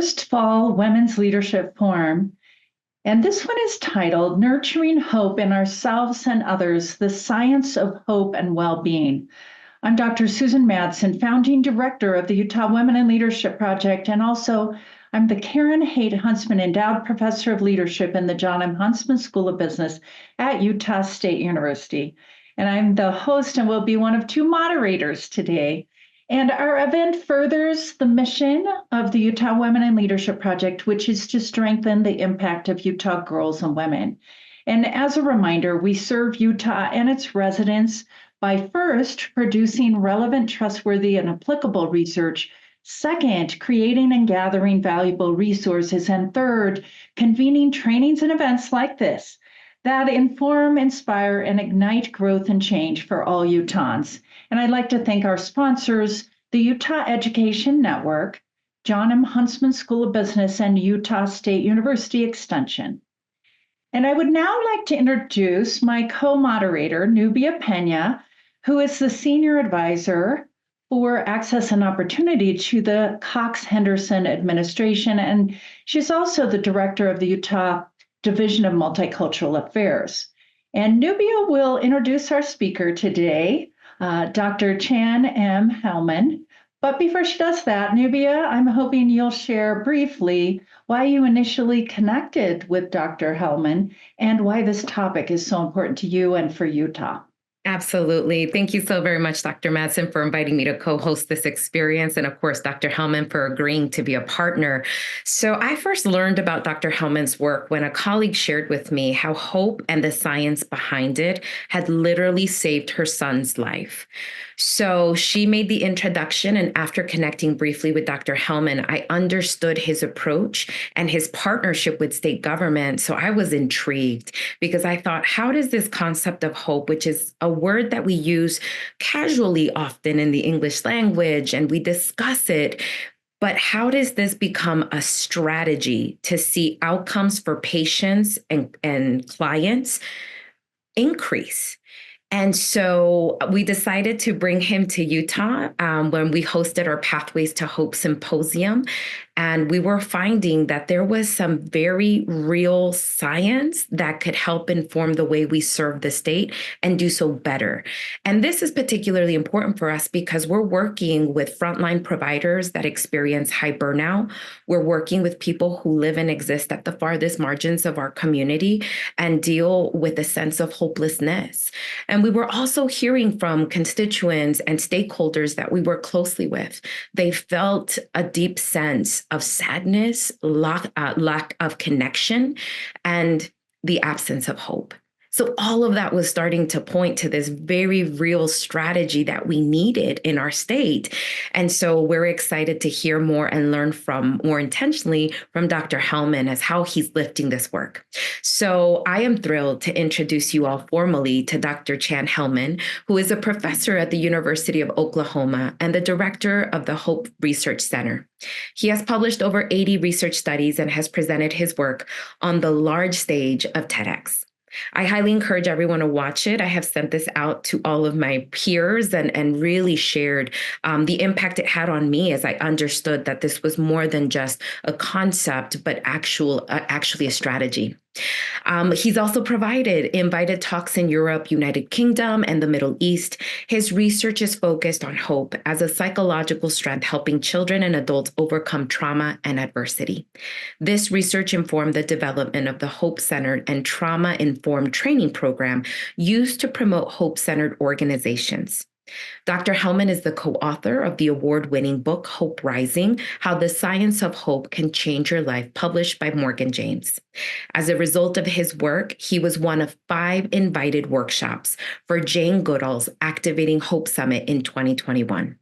first fall Women's Leadership Forum, and this one is titled Nurturing Hope in Ourselves and Others, the Science of Hope and Well-Being. I'm Dr. Susan Madsen, founding director of the Utah Women in Leadership Project, and also I'm the Karen Haight Huntsman Endowed Professor of Leadership in the John M. Huntsman School of Business at Utah State University. And I'm the host and will be one of two moderators today. And our event furthers the mission of the Utah Women in Leadership Project, which is to strengthen the impact of Utah girls and women. And as a reminder, we serve Utah and its residents by first producing relevant, trustworthy, and applicable research, second, creating and gathering valuable resources, and third, convening trainings and events like this that inform, inspire, and ignite growth and change for all Utahns. And I'd like to thank our sponsors, the Utah Education Network, John M. Huntsman School of Business, and Utah State University Extension. And I would now like to introduce my co-moderator, Nubia Peña, who is the Senior Advisor for Access and Opportunity to the Cox-Henderson Administration, and she's also the Director of the Utah Division of Multicultural Affairs. And Nubia will introduce our speaker today, Dr. Chan M. Hellman. But before she does that, Nubia, I'm hoping you'll share briefly why you initially connected with Dr. Hellman and why this topic is so important to you and for Utah. Absolutely. Thank you so very much, Dr. Madsen, for inviting me to co-host this experience. And of course, Dr. Hellman for agreeing to be a partner. So I first learned about Dr. Hellman's work when a colleague shared with me how hope and the science behind it had literally saved her son's life. So she made the introduction, and after connecting briefly with Dr. Hellman, I understood his approach and his partnership with state government. So I was intrigued because I thought, how does this concept of hope, which is a word that we use casually often in the English language, and we discuss it, but how does this become a strategy to see outcomes for patients and clients increase? And so we decided to bring him to Utah when we hosted our Pathways to Hope Symposium. And we were finding that there was some very real science that could help inform the way we serve the state and do so better. And this is particularly important for us because we're working with frontline providers that experience high burnout. We're working with people who live and exist at the farthest margins of our community and deal with a sense of hopelessness. And we were also hearing from constituents and stakeholders that we work closely with. They felt a deep sense of sadness, lack of connection, and the absence of hope. So all of that was starting to point to this very real strategy that we needed in our state. And so we're excited to hear more and learn from more intentionally from Dr. Hellman as how he's lifting this work. So I am thrilled to introduce you all formally to Dr. Chan Hellman, who is a professor at the University of Oklahoma and the director of the Hope Research Center. He has published over 80 research studies and has presented his work on the large stage of TEDx. I highly encourage everyone to watch it. I have sent this out to all of my peers and really shared the impact it had on me as I understood that this was more than just a concept, but actually a strategy. He's also provided invited talks in Europe, United Kingdom, and the Middle East. His research is focused on hope as a psychological strength, helping children and adults overcome trauma and adversity. This research informed the development of the Hope-Centered and Trauma-Informed Training Program used to promote hope-centered organizations. Dr. Hellman is the co-author of the award-winning book, Hope Rising: How the Science of Hope Can Change Your Life, published by Morgan James. As a result of his work, he was one of 5 invited workshops for Jane Goodall's Activating Hope Summit in 2021.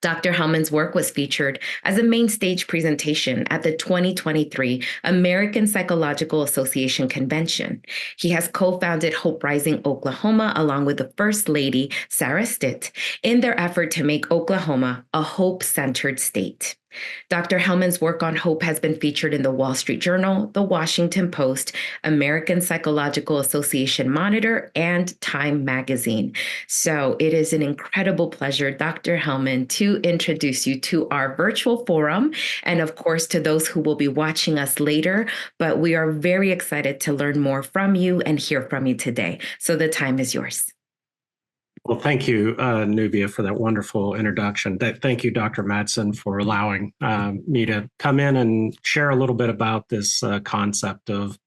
Dr. Hellman's work was featured as a main stage presentation at the 2023 American Psychological Association Convention. He has co-founded Hope Rising Oklahoma along with the First Lady, Sarah Stitt, in their effort to make Oklahoma a hope-centered state. Dr. Hellman's work on hope has been featured in the Wall Street Journal, the Washington Post, American Psychological Association Monitor, and Time Magazine. So it is an incredible pleasure, Dr. Hellman, to introduce you to our virtual forum, and of course to those who will be watching us later. But we are very excited to learn more from you and hear from you today. So the time is yours. Well, thank you, Nubia, for that wonderful introduction. Thank you, Dr. Madsen, for allowing me to come in and share a little bit about this concept of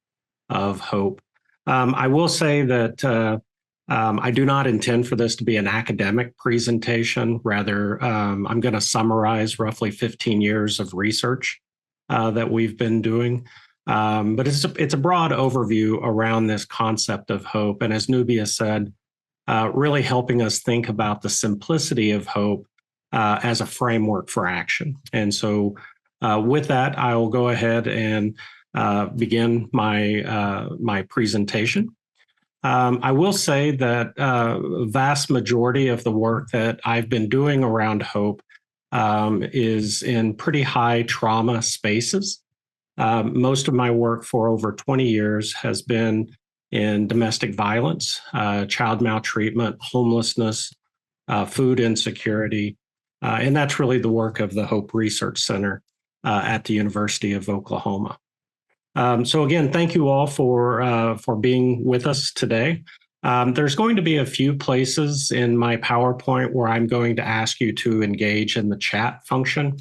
hope. I will say that I do not intend for this to be an academic presentation. Rather, I'm going to summarize roughly 15 years of research that we've been doing. But it's a broad overview around this concept of hope. And as Nubia said, really helping us think about the simplicity of hope as a framework for action. And so with that, I will go ahead and begin my presentation. I will say that vast majority of the work that I've been doing around hope is in pretty high trauma spaces. Most of my work for over 20 years has been in domestic violence, child maltreatment, homelessness, food insecurity. And that's really the work of the Hope Research Center at the University of Oklahoma. So again, thank you all for being with us today. There's going to be a few places in my PowerPoint where I'm going to ask you to engage in the chat function.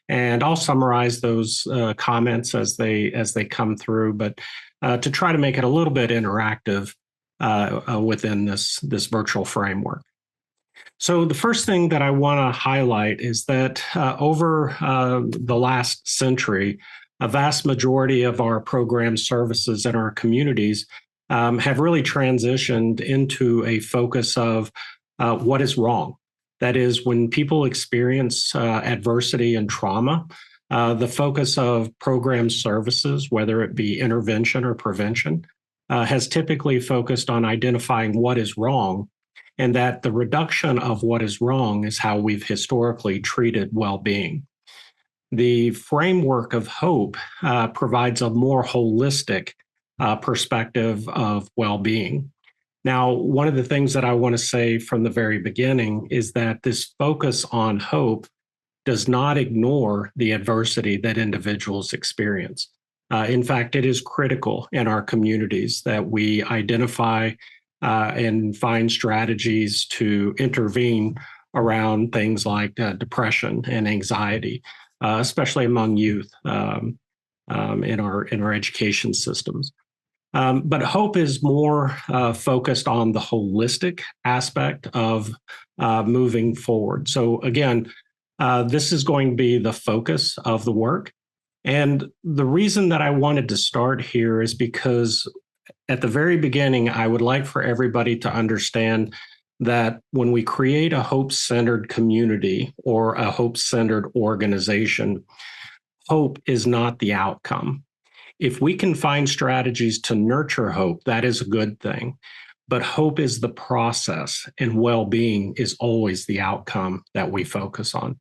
And I'll summarize those comments as they come through. But to try to make it a little bit interactive within this virtual framework. So the first thing that I want to highlight is that over the last century, a vast majority of our program services in our communities have really transitioned into a focus of what is wrong. That is, when people experience adversity and trauma, the focus of program services, whether it be intervention or prevention, has typically focused on identifying what is wrong, and that the reduction of what is wrong is how we've historically treated well-being. The framework of hope provides a more holistic perspective of well-being. Now, one of the things that I want to say from the very beginning is that this focus on hope does not ignore the adversity that individuals experience. In fact, it is critical in our communities that we identify and find strategies to intervene around things like depression and anxiety, especially among youth in our education systems. But hope is more focused on the holistic aspect of moving forward. So again, this is going to be the focus of the work. And the reason that I wanted to start here is because at the very beginning, I would like for everybody to understand that when we create a hope-centered community or a hope-centered organization, hope is not the outcome. If we can find strategies to nurture hope, that is a good thing. But hope is the process, and well-being is always the outcome that we focus on.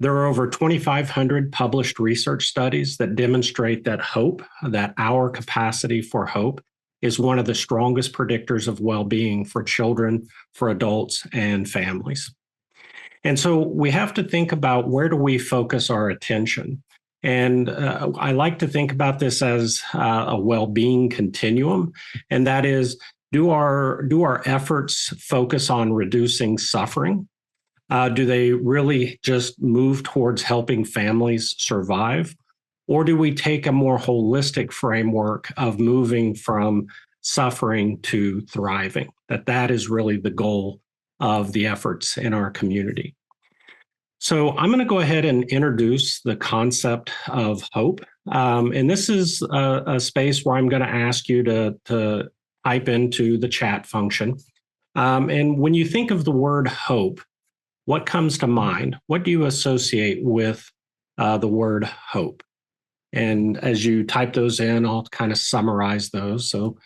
There are over 2,500 published research studies that demonstrate that hope, that our capacity for hope, is one of the strongest predictors of well-being for children, for adults, and families. And so we have to think about, where do we focus our attention? And I like to think about this as a well-being continuum, and that is, do our efforts focus on reducing suffering? Do they really just move towards helping families survive? Or do we take a more holistic framework of moving from suffering to thriving? That is really the goal of the efforts in our community. So I'm going to go ahead and introduce the concept of hope. And this is a space where I'm going to ask you to type into the chat function. And when you think of the word hope, what comes to mind? What do you associate with the word hope? And as you type those in, I'll kind of summarize those. So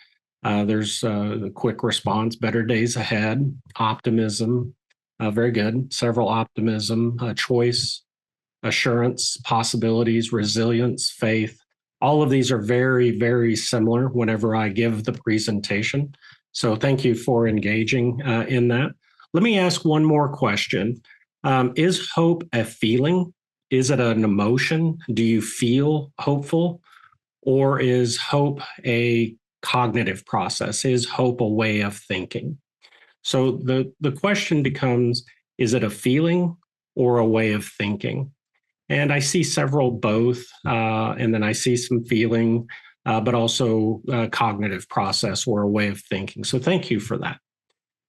there's a quick response: better days ahead, optimism, very good, several optimism, choice, assurance, possibilities, resilience, faith. All of these are very, very similar whenever I give the presentation. So thank you for engaging in that. Let me ask one more question. Is hope a feeling? Is it an emotion? Do you feel hopeful? Or is hope a cognitive process? Is hope a way of thinking? So the question becomes, is it a feeling or a way of thinking? And I see several both, and then I see some feeling, but also a cognitive process or a way of thinking. So thank you for that.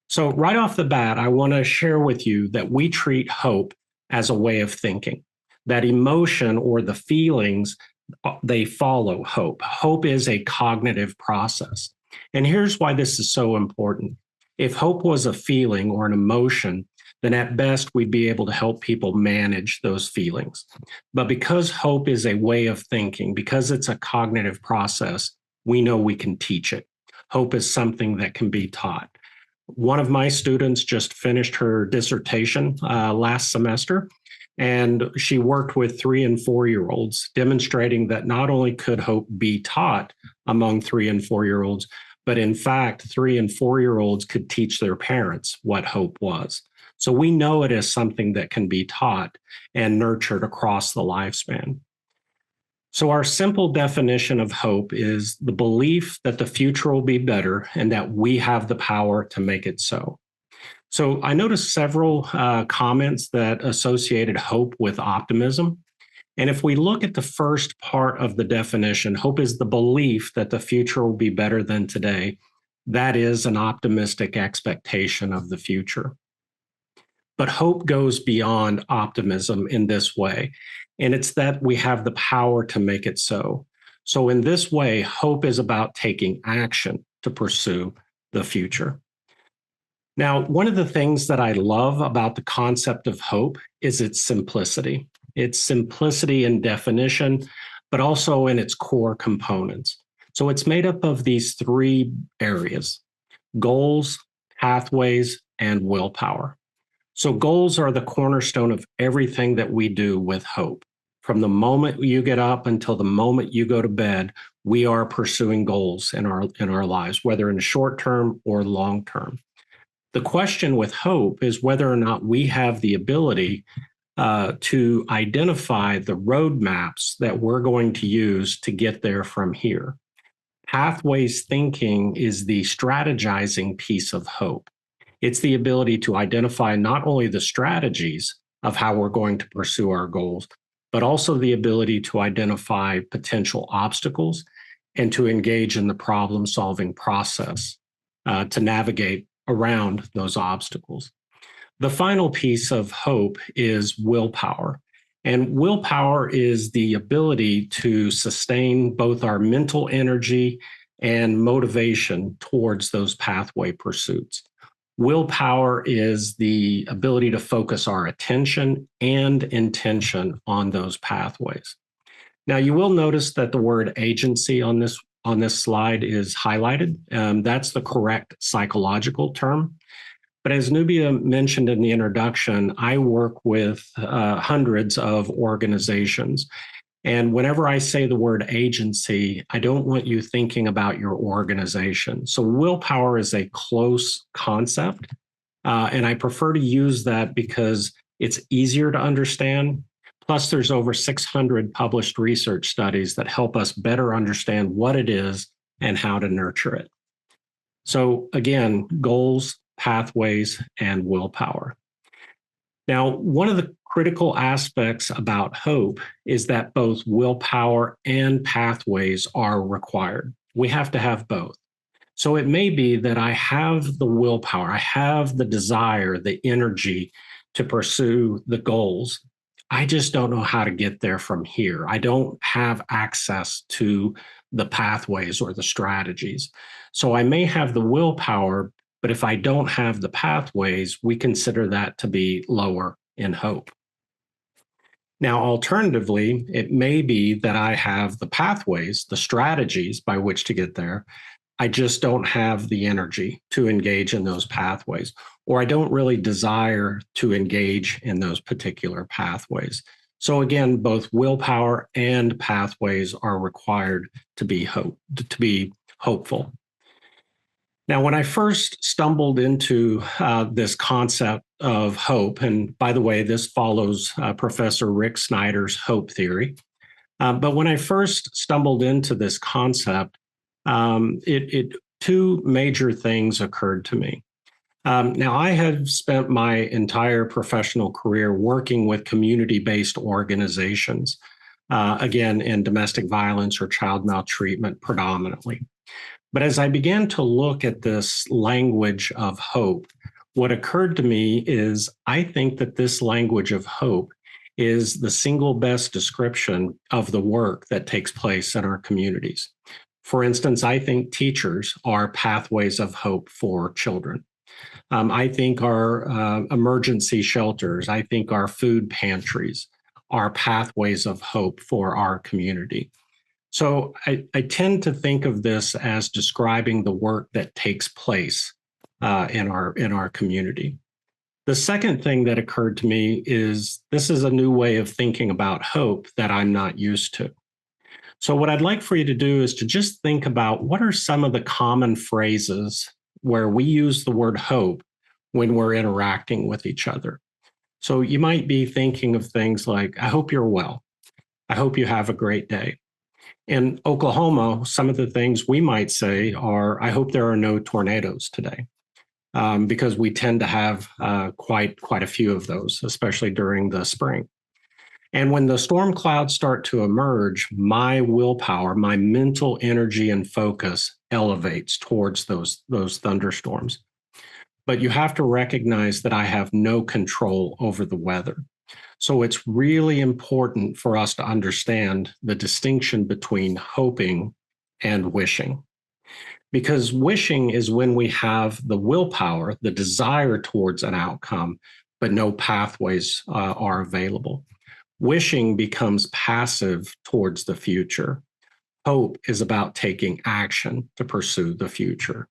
So right off the bat, I want to share with you that we treat hope as a way of thinking, that emotion or the feelings, they follow hope. Hope is a cognitive process. And here's why this is so important. If hope was a feeling or an emotion, then at best we'd be able to help people manage those feelings. But because hope is a way of thinking, because it's a cognitive process, we know we can teach it. Hope is something that can be taught. One of my students just finished her dissertation last semester, and she worked with 3 and 4-year-olds, demonstrating that not only could hope be taught among 3 and 4-year-olds, but in fact, 3 and 4-year-olds could teach their parents what hope was. So we know it is something that can be taught and nurtured across the lifespan. So our simple definition of hope is the belief that the future will be better and that we have the power to make it so. So I noticed several comments that associated hope with optimism. And if we look at the first part of the definition, hope is the belief that the future will be better than today. That is an optimistic expectation of the future. But hope goes beyond optimism in this way. And it's that we have the power to make it so. So in this way, hope is about taking action to pursue the future. Now, one of the things that I love about the concept of hope is its simplicity. Its simplicity in definition, but also in its core components. So it's made up of these 3 areas: goals, pathways, and willpower. So goals are the cornerstone of everything that we do with hope. From the moment you get up until the moment you go to bed, we are pursuing goals in our lives, whether in short term or long term. The question with hope is whether or not we have the ability to identify the roadmaps that we're going to use to get there from here. Pathways thinking is the strategizing piece of hope. It's the ability to identify not only the strategies of how we're going to pursue our goals, but also the ability to identify potential obstacles and to engage in the problem-solving process to navigate around those obstacles. The final piece of hope is willpower. And willpower is the ability to sustain both our mental energy and motivation towards those pathway pursuits. Willpower is the ability to focus our attention and intention on those pathways. Now, you will notice that the word agency on this slide is highlighted. That's the correct psychological term. But as Nubia mentioned in the introduction, I work with hundreds of organizations. And whenever I say the word agency, I don't want you thinking about your organization. So willpower is a close concept. And I prefer to use that because it's easier to understand. Plus, there's over 600 published research studies that help us better understand what it is and how to nurture it. So again, goals, pathways, and willpower. Now, one of the critical aspects about hope is that both willpower and pathways are required. We have to have both. So it may be that I have the willpower, I have the desire, the energy to pursue the goals. I just don't know how to get there from here. I don't have access to the pathways or the strategies. So I may have the willpower, but if I don't have the pathways, we consider that to be lower in hope. Now, alternatively, it may be that I have the pathways, the strategies by which to get there. I just don't have the energy to engage in those pathways, or I don't really desire to engage in those particular pathways. So again, both willpower and pathways are required to be hopeful. Now, when I first stumbled into this concept of hope, and by the way, this follows Professor Rick Snyder's hope theory. But when I first stumbled into this concept, two major things occurred to me. Now, I have spent my entire professional career working with community-based organizations, again, in domestic violence or child maltreatment predominantly. But as I began to look at this language of hope, what occurred to me is I think that this language of hope is the single best description of the work that takes place in our communities. For instance, I think teachers are pathways of hope for children. I think our emergency shelters, I think our food pantries are pathways of hope for our community. So I tend to think of this as describing the work that takes place in our community. The second thing that occurred to me is this is a new way of thinking about hope that I'm not used to. So what I'd like for you to do is to just think about what are some of the common phrases where we use the word hope when we're interacting with each other. So you might be thinking of things like, I hope you're well. I hope you have a great day. In Oklahoma, some of the things we might say are, I hope there are no tornadoes today, because we tend to have quite a few of those, especially during the spring. And when the storm clouds start to emerge, my willpower, my mental energy and focus elevates towards those thunderstorms. But you have to recognize that I have no control over the weather. So it's really important for us to understand the distinction between hoping and wishing. Because wishing is when we have the willpower, the desire towards an outcome, but no pathways are available. Wishing becomes passive towards the future. Hope is about taking action to pursue the future.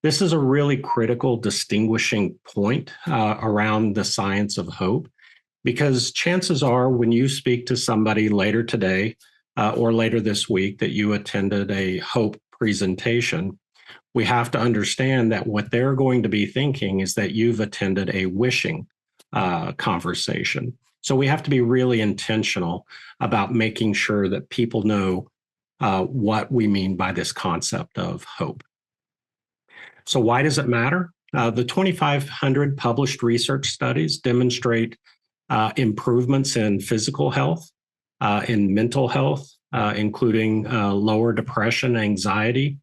This is a really critical distinguishing point around the science of hope, because chances are when you speak to somebody later today or later this week that you attended a hope presentation, we have to understand that what they're going to be thinking is that you've attended a wishing conversation. So we have to be really intentional about making sure that people know what we mean by this concept of hope. So why does it matter? The 2,500 published research studies demonstrate improvements in physical health, in mental health, including lower depression, anxiety,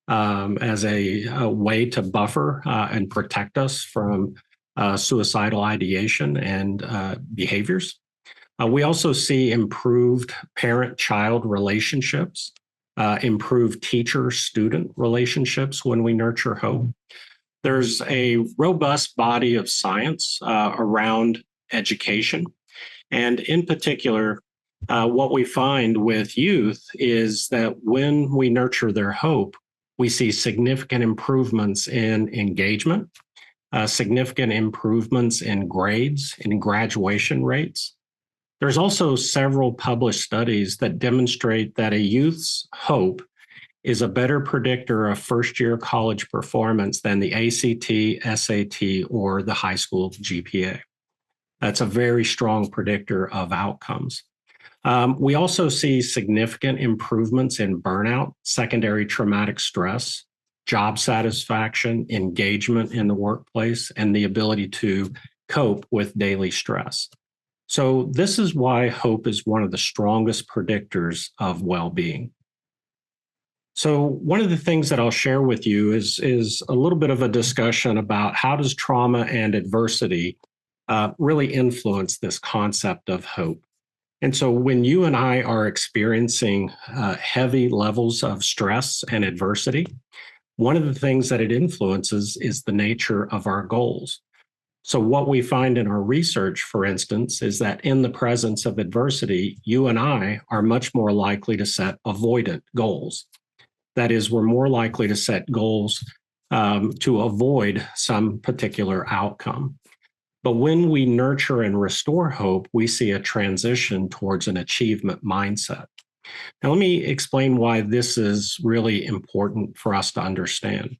as a way to buffer and protect us from suicidal ideation and behaviors. We also see improved parent-child relationships, improved teacher-student relationships when we nurture hope. There's a robust body of science around education. And in particular, what we find with youth is that when we nurture their hope, we see significant improvements in engagement, significant improvements in grades, in graduation rates. There's also several published studies that demonstrate that a youth's hope is a better predictor of first-year college performance than the ACT, SAT, or the high school GPA. That's a very strong predictor of outcomes. We also see significant improvements in burnout, secondary traumatic stress, job satisfaction, engagement in the workplace, and the ability to cope with daily stress. So this is why hope is one of the strongest predictors of well-being. So one of the things that I'll share with you is a little bit of a discussion about how does trauma and adversity really influence this concept of hope. And so when you and I are experiencing heavy levels of stress and adversity, one of the things that it influences is the nature of our goals. So what we find in our research, for instance, is that in the presence of adversity, you and I are much more likely to set avoidant goals. That is, we're more likely to set goals to avoid some particular outcome. But when we nurture and restore hope, we see a transition towards an achievement mindset. Now, let me explain why this is really important for us to understand.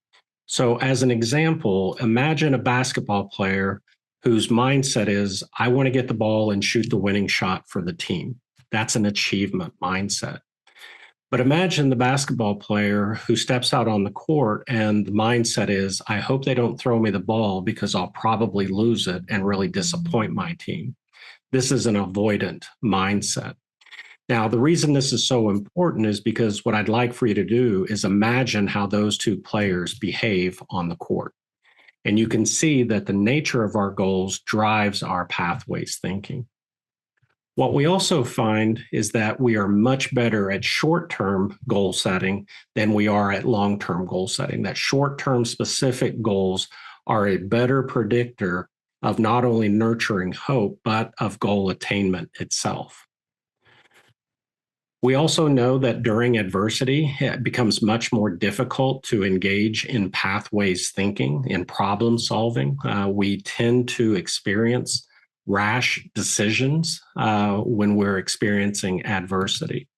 So, as an example, imagine a basketball player whose mindset is, I want to get the ball and shoot the winning shot for the team. That's an achievement mindset. But imagine the basketball player who steps out on the court and the mindset is, I hope they don't throw me the ball because I'll probably lose it and really disappoint my team. This is an avoidant mindset. Now, the reason this is so important is because what I'd like for you to do is imagine how those two players behave on the court. And you can see that the nature of our goals drives our pathways thinking. What we also find is that we are much better at short-term goal setting than we are at long-term goal setting. That short-term specific goals are a better predictor of not only nurturing hope, but of goal attainment itself. We also know that during adversity, it becomes much more difficult to engage in pathways thinking, in problem solving. We tend to experience rash decisions when we're experiencing adversity.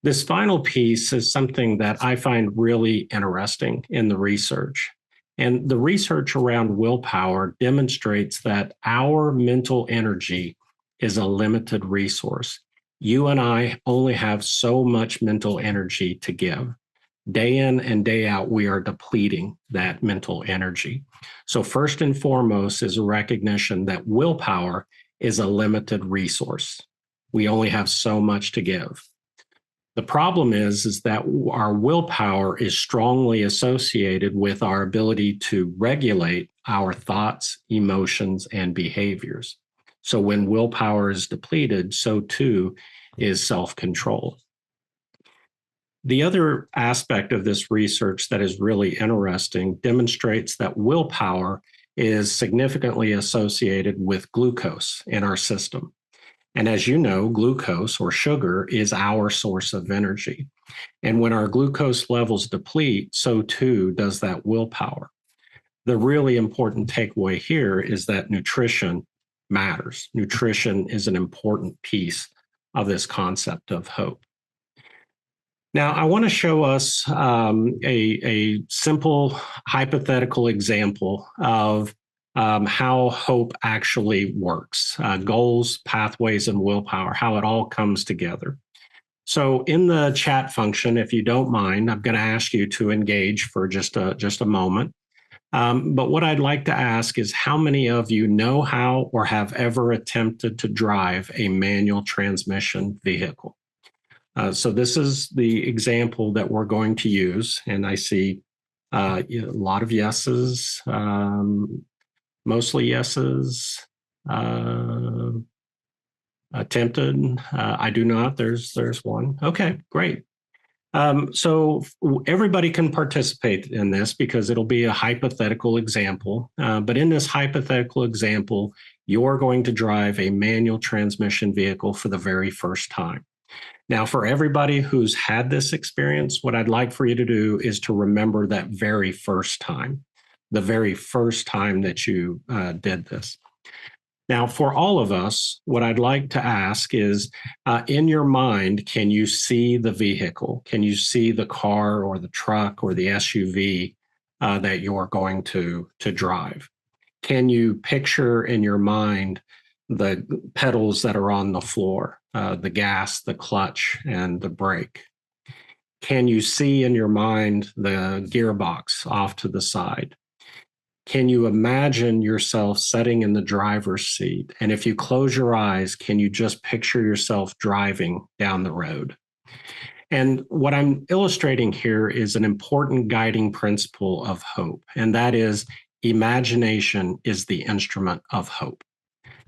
This final piece is something that I find really interesting in the research. And the research around willpower demonstrates that our mental energy is a limited resource. You and I only have so much mental energy to give. Day in and day out, we are depleting that mental energy. So first and foremost is a recognition that willpower is a limited resource. We only have so much to give. The problem is that our willpower is strongly associated with our ability to regulate our thoughts, emotions, and behaviors. So when willpower is depleted, so too is self-control. The other aspect of this research that is really interesting demonstrates that willpower is significantly associated with glucose in our system. And as you know, glucose or sugar is our source of energy. And when our glucose levels deplete, so too does that willpower. The really important takeaway here is that nutrition matters. Nutrition is an important piece of this concept of hope. Now, I want to show us a simple hypothetical example of how hope actually works, goals, pathways, and willpower, how it all comes together. So in the chat function, if you don't mind, I'm going to ask you to engage for just a moment. But what I'd like to ask is how many of you know how or have ever attempted to drive a manual transmission vehicle? So this is the example that we're going to use, and I see a lot of yeses, mostly yeses. Attempted. I do not. There's one. Okay, great. So everybody can participate in this because it'll be a hypothetical example. But in this hypothetical example, you're going to drive a manual transmission vehicle for the very first time. Now, for everybody who's had this experience, what I'd like for you to do is to remember that very first time, the very first time that you did this. Now, for all of us, what I'd like to ask is, in your mind, can you see the vehicle? Can you see the car or the truck or the SUV that you're going to drive? Can you picture in your mind the pedals that are on the floor, the gas, the clutch, and the brake? Can you see in your mind the gearbox off to the side? Can you imagine yourself sitting in the driver's seat? And if you close your eyes, can you just picture yourself driving down the road? And what I'm illustrating here is an important guiding principle of hope, and that is imagination is the instrument of hope.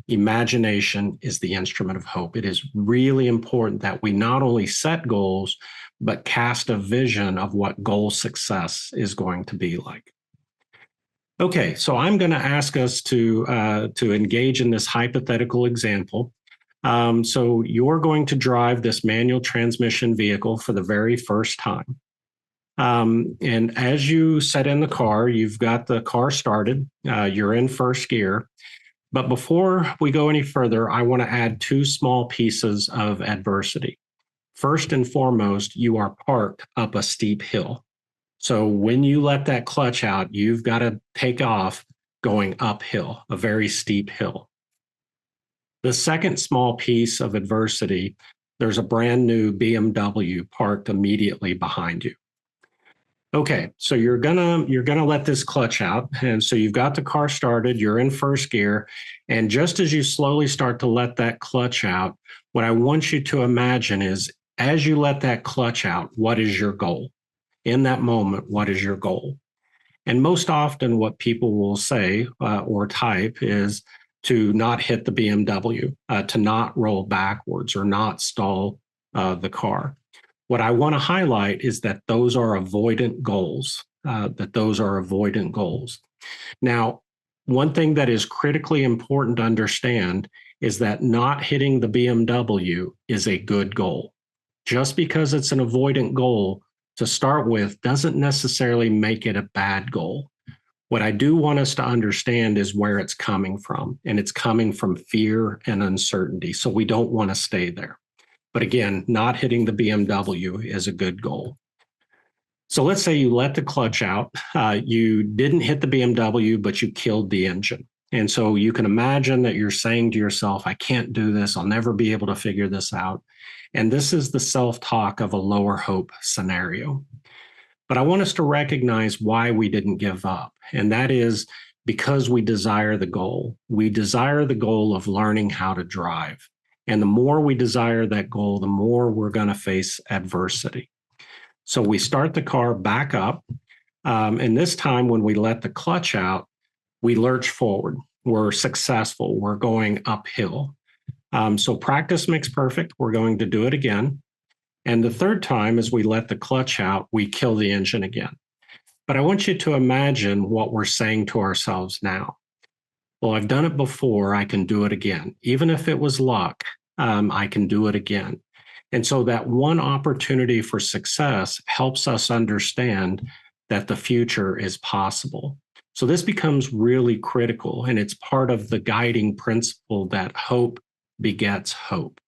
Imagination is the instrument of hope. It is really important that we not only set goals, but cast a vision of what goal success is going to be like. Okay, so I'm going to ask us to engage in this hypothetical example. So you're going to drive this manual transmission vehicle for the very first time. And as you set in the car, you've got the car started, you're in first gear. But before we go any further, I want to add two small pieces of adversity. First and foremost, you are parked up a steep hill. So when you let that clutch out, you've got to take off going uphill, a very steep hill. The second small piece of adversity, there's a brand new BMW parked immediately behind you. Okay, so you're gonna let this clutch out, and so you've got the car started, you're in first gear, and just as you slowly start to let that clutch out, what I want you to imagine is as you let that clutch out, what is your goal? In that moment, what is your goal? And most often, what people will say or type is to not hit the BMW, to not roll backwards or not stall the car. What I want to highlight is that those are avoidant goals, Now, one thing that is critically important to understand is that not hitting the BMW is a good goal. Just because it's an avoidant goal to start with doesn't necessarily make it a bad goal. What I do want us to understand is where it's coming from, and it's coming from fear and uncertainty. So we don't want to stay there. But again, not hitting the BMW is a good goal. So let's say you let the clutch out. You didn't hit the BMW, but you killed the engine. And so you can imagine that you're saying to yourself, I can't do this. I'll never be able to figure this out. And this is the self-talk of a lower hope scenario. But I want us to recognize why we didn't give up. And that is because we desire the goal. We desire the goal of learning how to drive. And the more we desire that goal, the more we're going to face adversity. So we start the car back up. And this time when we let the clutch out, we lurch forward. We're successful. We're going uphill. So practice makes perfect. We're going to do it again. And the third time, as we let the clutch out, we kill the engine again. But I want you to imagine what we're saying to ourselves now. Well, I've done it before. I can do it again. Even if it was luck, I can do it again. And so that one opportunity for success helps us understand that the future is possible. So this becomes really critical, and it's part of the guiding principle that hope begets hope.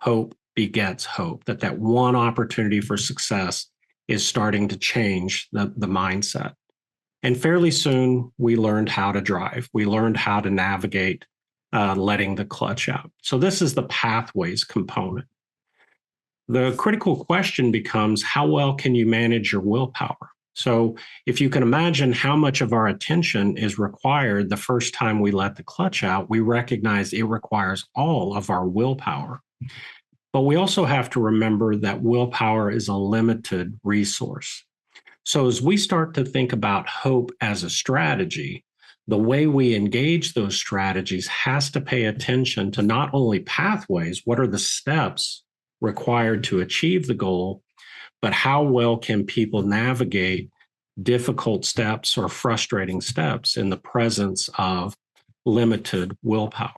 Hope begets hope, that one opportunity for success is starting to change the mindset. And fairly soon, we learned how to drive. We learned how to navigate letting the clutch out. So this is the pathways component. The critical question becomes, how well can you manage your willpower? So if you can imagine how much of our attention is required the first time we let the clutch out, we recognize it requires all of our willpower. But we also have to remember that willpower is a limited resource. So as we start to think about hope as a strategy, the way we engage those strategies has to pay attention to not only pathways, what are the steps required to achieve the goal, but how well can people navigate difficult steps or frustrating steps in the presence of limited willpower.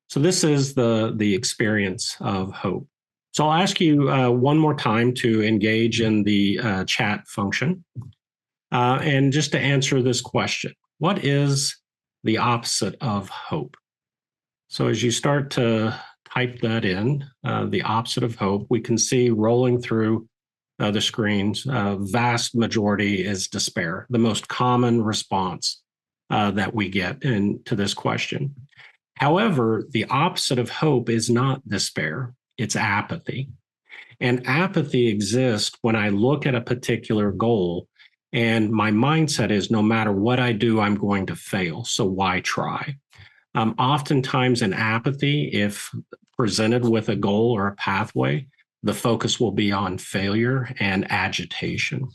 So this is the experience of hope. So I'll ask you one more time to engage in the chat function. And just to answer this question, what is the opposite of hope? So as you start to type that in, the opposite of hope, we can see rolling through the screens, vast majority is despair, the most common response that we get to this question. However, the opposite of hope is not despair, it's apathy. And apathy exists when I look at a particular goal and my mindset is no matter what I do, I'm going to fail. So why try? Oftentimes in apathy, if presented with a goal or a pathway, the focus will be on failure and agitation.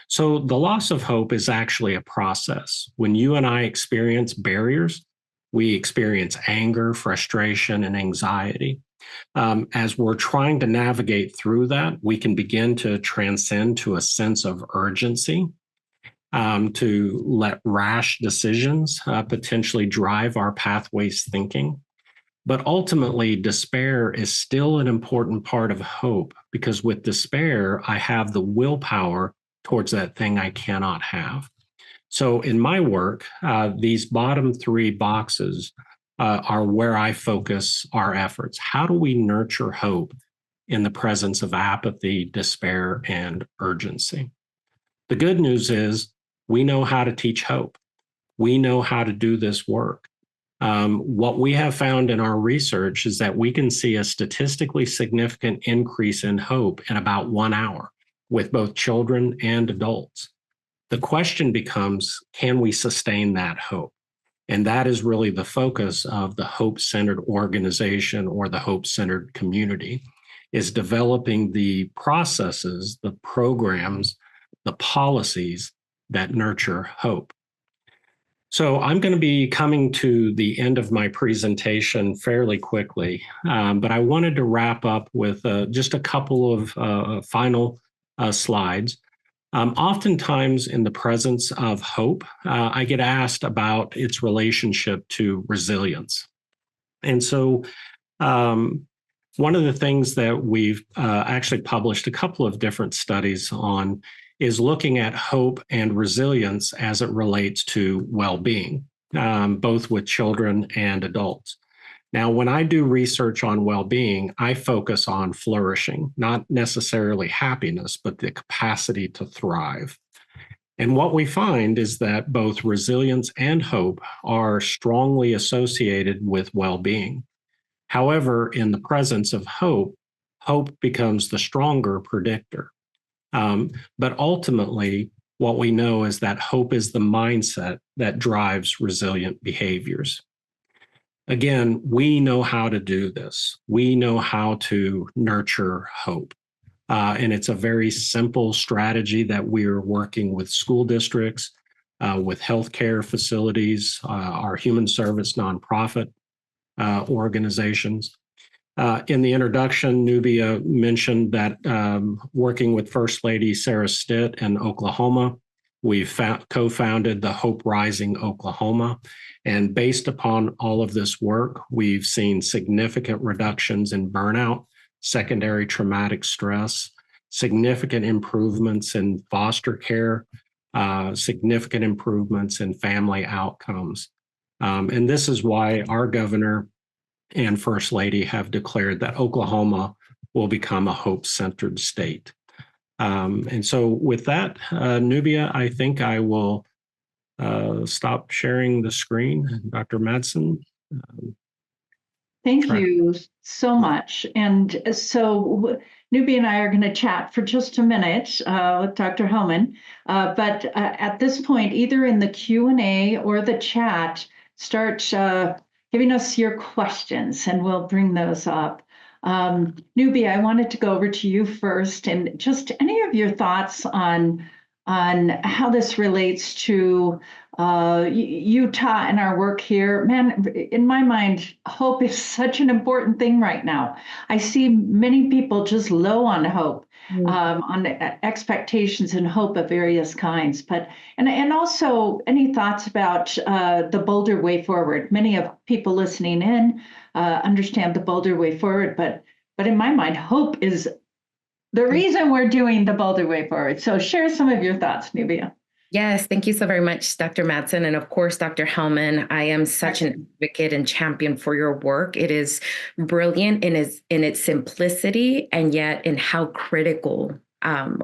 So the loss of hope is actually a process. When you and I experience barriers, we experience anger, frustration, and anxiety. As we're trying to navigate through that, we can begin to transcend to a sense of urgency, to let rash decisions potentially drive our pathways thinking. But ultimately, despair is still an important part of hope because with despair, I have the willpower towards that thing I cannot have. So in my work, these bottom three boxes are where I focus our efforts. How do we nurture hope in the presence of apathy, despair, and urgency? The good news is we know how to teach hope. We know how to do this work. What we have found in our research is that we can see a statistically significant increase in hope in about 1 hour with both children and adults. The question becomes, can we sustain that hope? And that is really the focus of the hope-centered organization or the hope-centered community, is developing the processes, the programs, the policies that nurture hope. So I'm going to be coming to the end of my presentation fairly quickly, but I wanted to wrap up with just a couple of final slides. Oftentimes in the presence of hope, I get asked about its relationship to resilience. And so one of the things that we've actually published a couple of different studies on is looking at hope and resilience as it relates to well-being, both with children and adults. Now, when I do research on well-being, I focus on flourishing, not necessarily happiness, but the capacity to thrive. And what we find is that both resilience and hope are strongly associated with well-being. However, in the presence of hope, hope becomes the stronger predictor. But ultimately, what we know is that hope is the mindset that drives resilient behaviors. Again, we know how to do this. We know how to nurture hope. And it's a very simple strategy that we're working with school districts, with healthcare facilities, our human service nonprofit organizations. In the introduction, Nubia mentioned that working with First Lady Sarah Stitt in Oklahoma, we've co-founded the Hope Rising Oklahoma. And based upon all of this work, we've seen significant reductions in burnout, secondary traumatic stress, significant improvements in foster care, significant improvements in family outcomes. And this is why our governor and First Lady have declared that Oklahoma will become a hope-centered state. And so with that, Nubia, I think I will stop sharing the screen. Dr. Madsen. Thank you so much. And so Nubia and I are going to chat for just a minute with Dr. Hellman. But at this point, either in the Q&A or the chat, start giving us your questions and we'll bring those up. Nubia, I wanted to go over to you first and just any of your thoughts on how this relates to Utah and our work here. Man, in my mind, hope is such an important thing right now. I see many people just low on hope, on expectations and hope of various kinds. But and also any thoughts about the bolder way forward? Many of people listening in understand the bolder way forward, but in my mind, hope is the reason we're doing the bolder way forward. So share some of your thoughts, Nubia. Yes, thank you so very much, Dr. Madsen. And of course, Dr. Hellman, I am such an advocate and champion for your work. It is brilliant in its simplicity and yet in how critical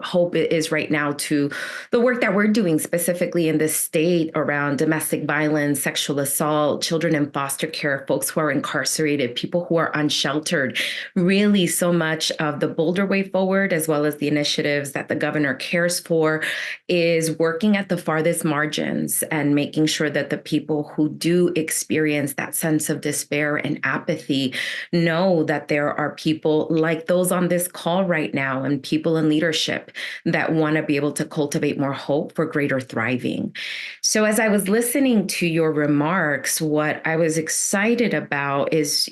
hope is right now to the work that we're doing specifically in this state around domestic violence, sexual assault, children in foster care, folks who are incarcerated, people who are unsheltered. Really, so much of the bolder way forward, as well as the initiatives that the governor cares for, is working at the farthest margins and making sure that the people who do experience that sense of despair and apathy know that there are people like those on this call right now and people in leadership that want to be able to cultivate more hope for greater thriving. So as I was listening to your remarks, what I was excited about is,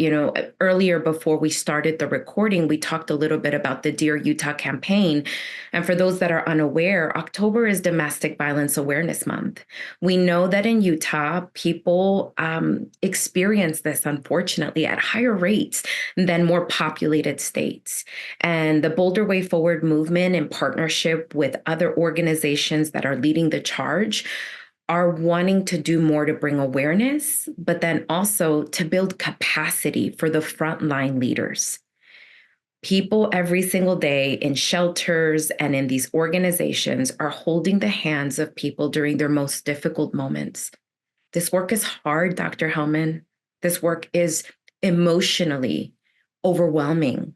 earlier before we started the recording, we talked a little bit about the Dear Utah campaign. And for those that are unaware, October is Domestic Violence Awareness Month. We know that in Utah, people experience this, unfortunately, at higher rates than more populated states. And the Bolder Way Forward movement, in partnership with other organizations that are leading the charge, are wanting to do more to bring awareness, but then also to build capacity for the frontline leaders. People every single day in shelters and in these organizations are holding the hands of people during their most difficult moments. This work is hard, Dr. Hellman. This work is emotionally overwhelming,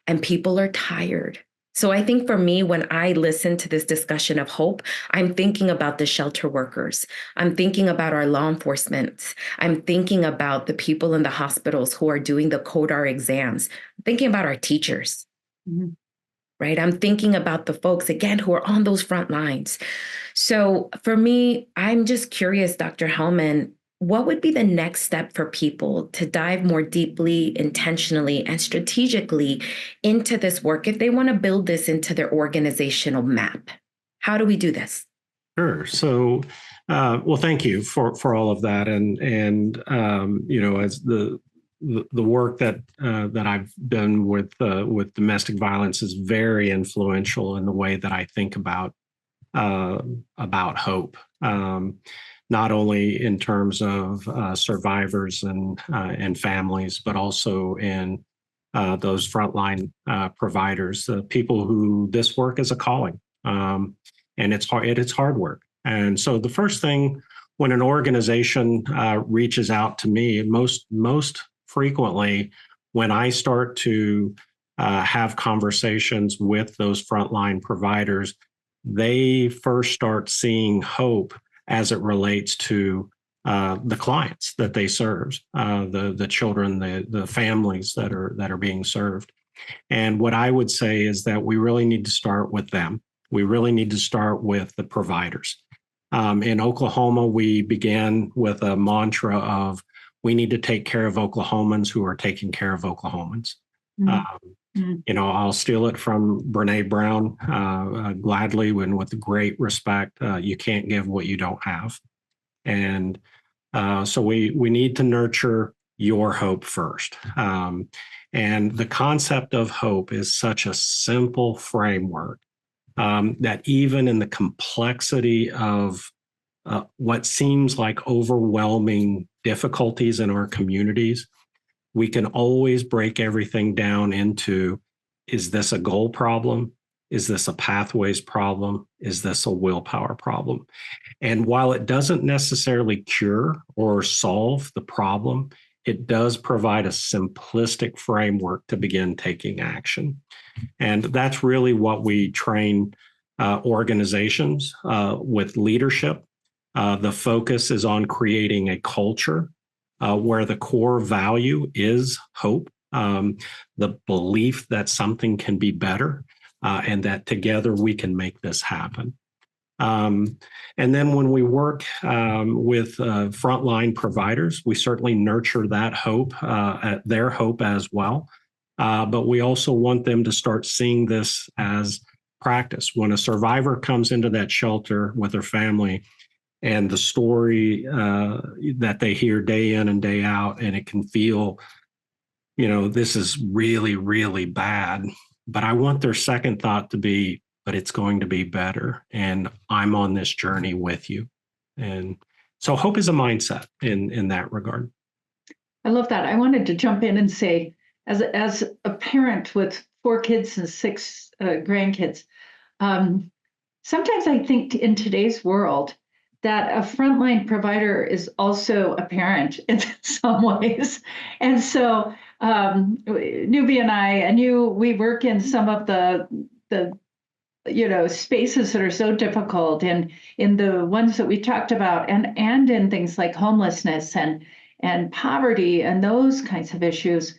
and people are tired. So I think for me, when I listen to this discussion of hope, I'm thinking about the shelter workers. I'm thinking about our law enforcement. I'm thinking about the people in the hospitals who are doing the CODAR exams. I'm thinking about our teachers, right? I'm thinking about the folks, again, who are on those front lines. So for me, I'm just curious, Dr. Hellman, what would be the next step for people to dive more deeply, intentionally, and strategically into this work if they want to build this into their organizational map? How do we do this? Sure. So, well, thank you for all of that, and as the work that I've done with domestic violence is very influential in the way that I think about hope. Not only in terms of survivors and families, but also in those frontline providers, people who this work is a calling, and it's hard. It's hard work. And so the first thing when an organization reaches out to me, most frequently, when I start to have conversations with those frontline providers, they first start seeing hope as it relates to the clients that they serve, the children, the families that are being served. And what I would say is that we really need to start with them. We really need to start with the providers. In Oklahoma, we began with a mantra of we need to take care of Oklahomans who are taking care of Oklahomans. I'll steal it from Brene Brown gladly and with great respect. You can't give what you don't have. And so we need to nurture your hope first. And the concept of hope is such a simple framework that even in the complexity of what seems like overwhelming difficulties in our communities, we can always break everything down into, is this a goal problem? Is this a pathways problem? Is this a willpower problem? And while it doesn't necessarily cure or solve the problem, it does provide a simplistic framework to begin taking action. And that's really what we train organizations with leadership. The focus is on creating a culture where the core value is hope, the belief that something can be better, and that together we can make this happen. And then when we work with frontline providers, we certainly nurture that hope, their hope as well. But we also want them to start seeing this as practice. When a survivor comes into that shelter with their family, and the story that they hear day in and day out, and it can feel, this is really, really bad. But I want their second thought to be, but it's going to be better. And I'm on this journey with you. And so hope is a mindset in that regard. I love that. I wanted to jump in and say, as a parent with 4 kids and 6 grandkids, sometimes I think in today's world, that a frontline provider is also a parent in some ways. And so Nubia and I, and you, we work in some of the spaces that are so difficult, and in the ones that we talked about, and in things like homelessness and poverty and those kinds of issues.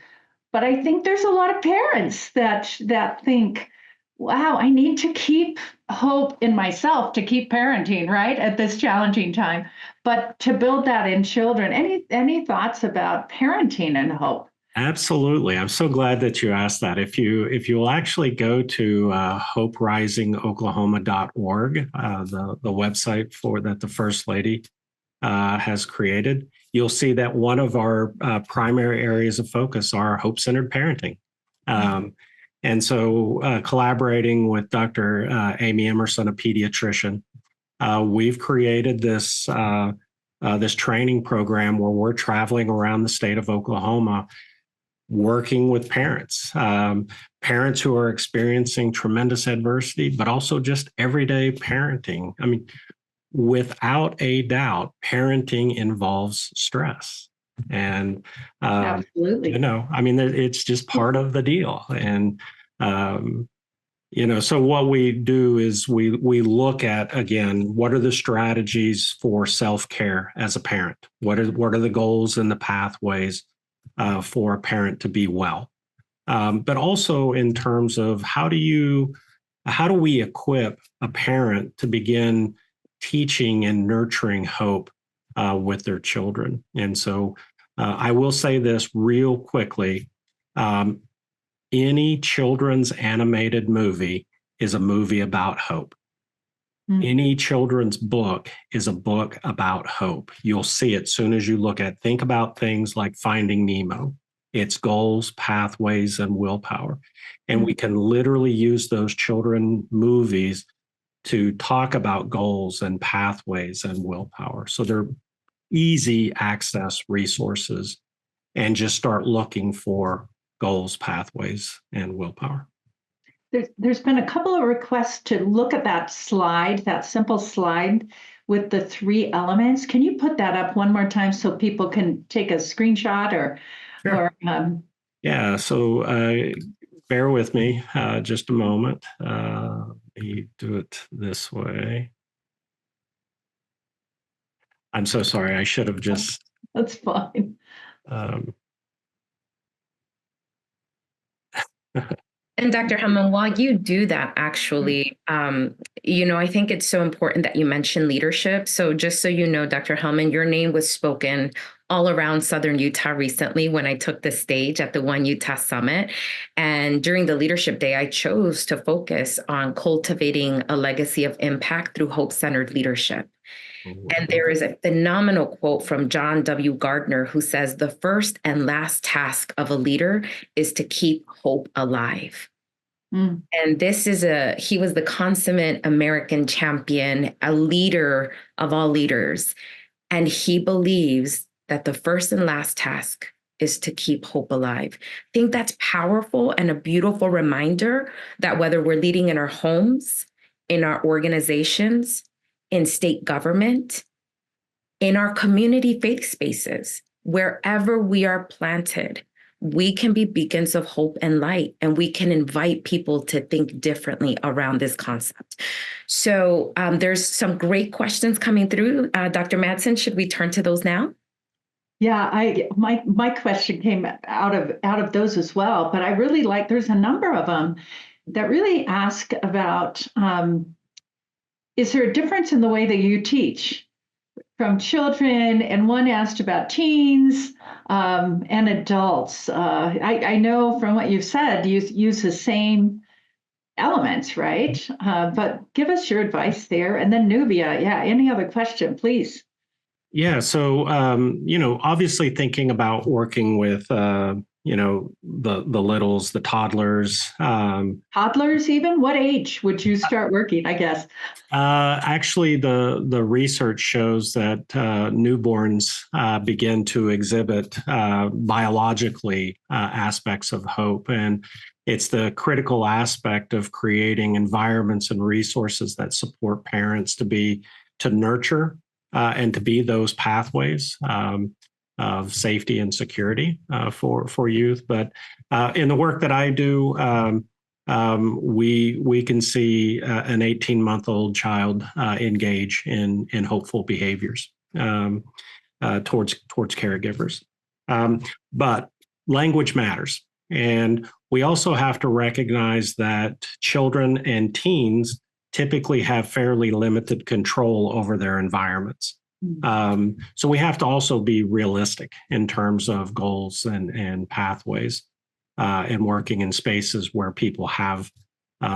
But I think there's a lot of parents that think, wow, I need to keep hope in myself to keep parenting, right, at this challenging time. But to build that in children, any thoughts about parenting and hope? Absolutely. I'm so glad that you asked that. If you'll actually go to hoperisingoklahoma.org, the website that the First Lady has created, you'll see that one of our primary areas of focus are hope-centered parenting. And so collaborating with Dr. Amy Emerson, a pediatrician, we've created this this training program where we're traveling around the state of Oklahoma, working with parents, parents who are experiencing tremendous adversity, but also just everyday parenting. I mean, without a doubt, parenting involves stress. And, Absolutely. I mean, it's just part of the deal. And, so what we do is we look at, again, what are the strategies for self-care as a parent? What are the goals and the pathways for a parent to be well? But also in terms of how do we equip a parent to begin teaching and nurturing hope with their children? And so I will say this real quickly. Any children's animated movie is a movie about hope. Any children's book is a book about hope. You'll see it soon as you look at, think about things like Finding Nemo. It's goals, pathways, and willpower. And we can literally use those children movies to talk about goals and pathways and willpower. So they're easy access resources, and just start looking for goals, pathways, and willpower. There's been a couple of requests to look at that slide, that simple slide with the 3 elements. Can you put that up one more time so people can take a screenshot or? Sure. Yeah, so bear with me just a moment. Let me do it this way. I'm so sorry. I should have just. That's fine. And Dr. Hellman, while you do that, actually, I think it's so important that you mention leadership. So just so you know, Dr. Hellman, your name was spoken all around Southern Utah recently when I took the stage at the One Utah Summit. And during the Leadership Day, I chose to focus on cultivating a legacy of impact through hope-centered leadership. And there is a phenomenal quote from John W. Gardner, who says, "The first and last task of a leader is to keep hope alive." And he was the consummate American champion, a leader of all leaders. And he believes that the first and last task is to keep hope alive. I think that's powerful and a beautiful reminder that whether we're leading in our homes, in our organizations, in state government, in our community faith spaces, wherever we are planted, we can be beacons of hope and light, and we can invite people to think differently around this concept. So there's some great questions coming through. Dr. Madsen, should we turn to those now? Yeah, my question came out of those as well, but I really like, there's a number of them that really ask about, is there a difference in the way that you teach from children? And one asked about teens and adults. I know from what you've said, you use the same elements, right? But give us your advice there. And then Nubia, any other question, please? Yeah, so, obviously thinking about working with, the littles, the toddlers. Toddlers even? What age would you start working, I guess? Actually, the research shows that newborns begin to exhibit biologically aspects of hope. And it's the critical aspect of creating environments and resources that support parents to nurture and to be those pathways of safety and security for youth. But in the work that I do, we can see an 18-month-old child engage in hopeful behaviors towards caregivers. But language matters. And we also have to recognize that children and teens typically have fairly limited control over their environments. So we have to also be realistic in terms of goals and pathways and working in spaces where people have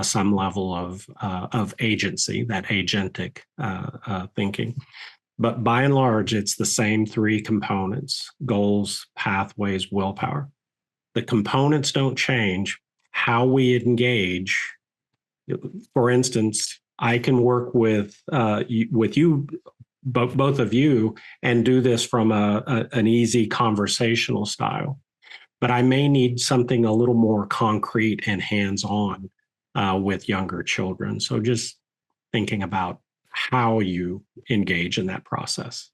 some level of agency, that agentic thinking. But by and large, it's the same 3 components: goals, pathways, willpower. The components don't change. How we engage, for instance, I can work with you, both of you, and do this from an easy conversational style. But I may need something a little more concrete and hands-on with younger children. So just thinking about how you engage in that process.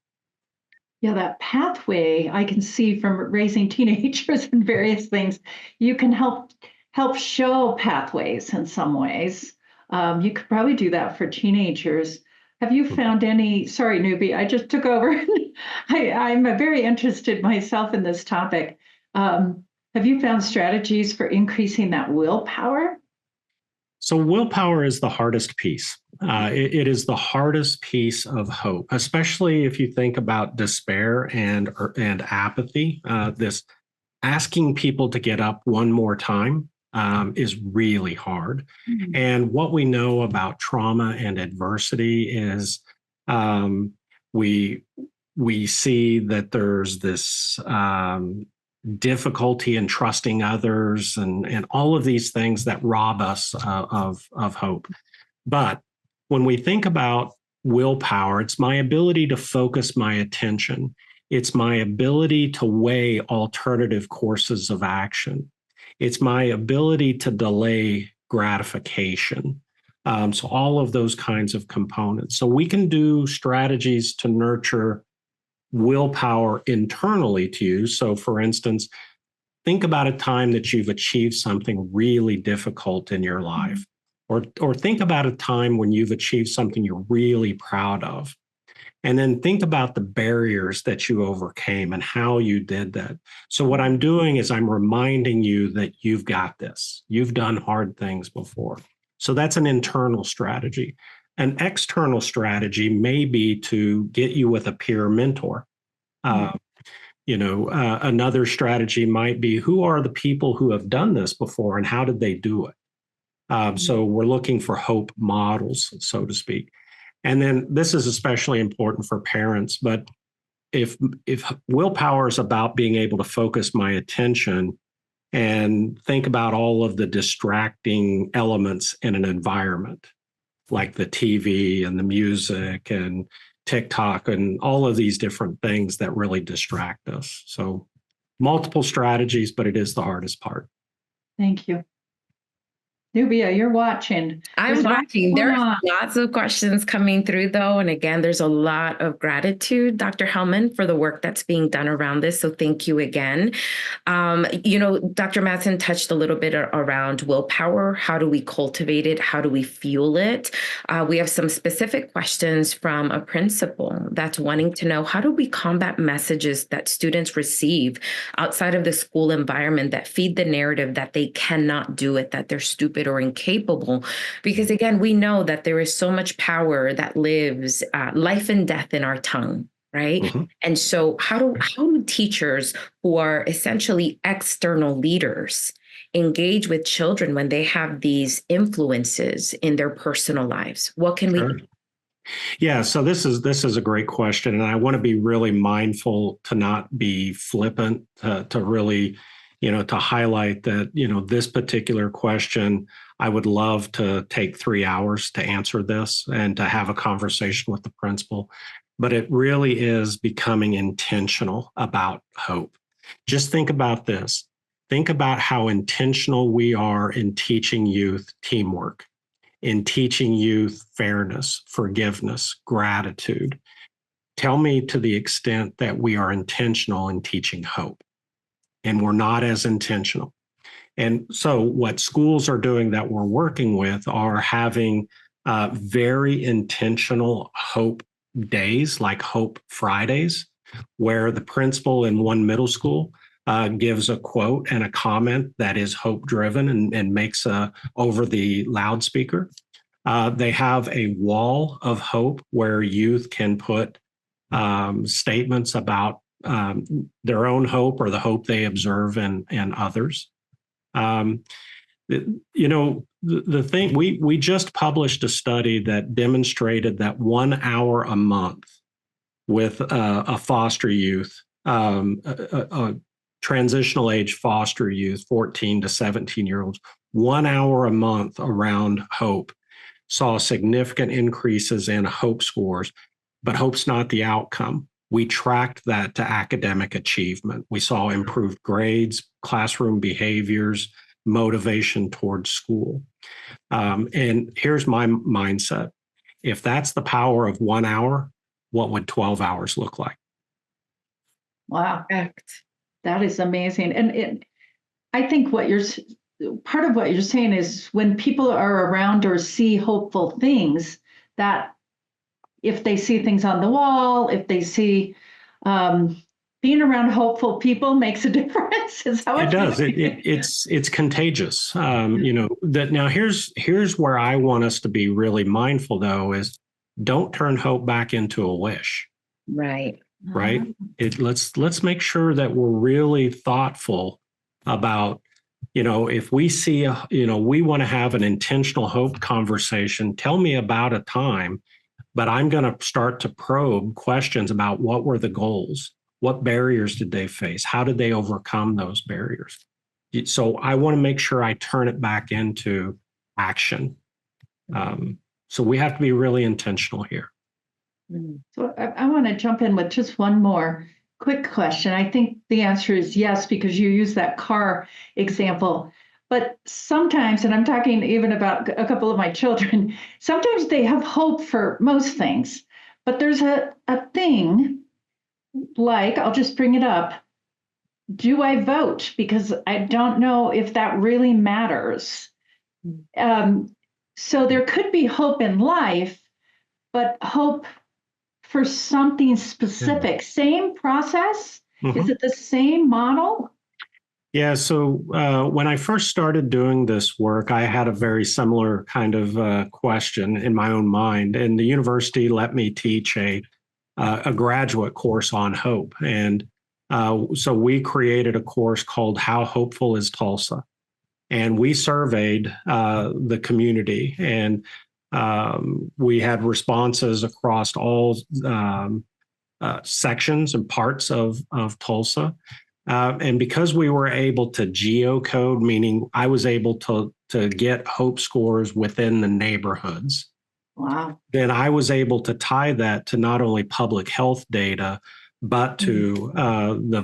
Yeah, that pathway I can see from raising teenagers and various things. You can help show pathways in some ways. You could probably do that for teenagers. Have you found any? Sorry, Nubia, I just took over. I'm very interested myself in this topic. Have you found strategies for increasing that willpower? So willpower is the hardest piece. It is the hardest piece of hope, especially if you think about despair and apathy. This asking people to get up one more time is really hard. Mm-hmm. And what we know about trauma and adversity is we see that there's this difficulty in trusting others and all of these things that rob us of hope. But when we think about willpower, it's my ability to focus my attention. It's my ability to weigh alternative courses of action. It's my ability to delay gratification. So all of those kinds of components. So we can do strategies to nurture willpower internally to you. So for instance, think about a time that you've achieved something really difficult in your life, or think about a time when you've achieved something you're really proud of. And then think about the barriers that you overcame and how you did that. So what I'm doing is I'm reminding you that you've got this. You've done hard things before. So that's an internal strategy. An external strategy may be to get you with a peer mentor. Another strategy might be, who are the people who have done this before and how did they do it? So we're looking for hope models, so to speak. And then this is especially important for parents, but if willpower is about being able to focus my attention and think about all of the distracting elements in an environment, like the TV and the music and TikTok and all of these different things that really distract us. So multiple strategies, but it is the hardest part. Thank you. Nubia, you're watching. I'm watching. There are lots of questions coming through, though. And again, there's a lot of gratitude, Dr. Hellman, for the work that's being done around this. So thank you again. Dr. Madsen touched a little bit around willpower. How do we cultivate it? How do we fuel it? We have some specific questions from a principal that's wanting to know, how do we combat messages that students receive outside of the school environment that feed the narrative that they cannot do it, that they're stupid or incapable? Because again, we know that there is so much power that lives life and death in our tongue, right? Mm-hmm. And so how do teachers who are essentially external leaders engage with children when they have these influences in their personal lives? What can we do? Yeah, so this is a great question, and I want to be really mindful to not be flippant, to really to highlight that, this particular question, I would love to take 3 hours to answer this and to have a conversation with the principal. But it really is becoming intentional about hope. Just think about this. Think about how intentional we are in teaching youth teamwork, in teaching youth fairness, forgiveness, gratitude. Tell me to the extent that we are intentional in teaching hope. And we're not as intentional. And so what schools are doing that we're working with are having very intentional hope days, like Hope Fridays, where the principal in one middle school gives a quote and a comment that is hope driven and makes over the loudspeaker. They have a wall of hope where youth can put statements about their own hope or the hope they observe in others. The thing, we just published a study that demonstrated that 1 hour a month with a foster youth, a transitional age foster youth, 14 to 17-year-olds, 1 hour a month around hope saw significant increases in hope scores, but hope's not the outcome. We tracked that to academic achievement. We saw improved grades, classroom behaviors, motivation towards school. And here's my mindset. If that's the power of 1 hour, what would 12 hours look like? Wow. That is amazing. And I think part of what you're saying is when people are around or see hopeful things, that if they see things on the wall, if they see being around hopeful people makes a difference. Is how it does. It's contagious. That now here's where I want us to be really mindful though, is don't turn hope back into a wish. Right. Right. Let's make sure that we're really thoughtful about, if we see we want to have an intentional hope conversation. Tell me about a time, but I'm going to start to probe questions about what were the goals, what barriers did they face, how did they overcome those barriers. So I want to make sure I turn it back into action. So we have to be really intentional here. So I want to jump in with just one more quick question. I think the answer is yes, because you use that car example. But sometimes, and I'm talking even about a couple of my children, sometimes they have hope for most things, but there's a thing like, I'll just bring it up. Do I vote? Because I don't know if that really matters. So there could be hope in life, but hope for something specific. Same process? Mm-hmm. Is it the same model? Yeah. So when I first started doing this work, I had a very similar kind of question in my own mind, and the university let me teach a graduate course on hope. And so we created a course called How Hopeful is Tulsa? And we surveyed the community, and we had responses across all sections and parts of Tulsa. And because we were able to geocode, meaning I was able to get hope scores within the neighborhoods. Wow. Then I was able to tie that to not only public health data, but to the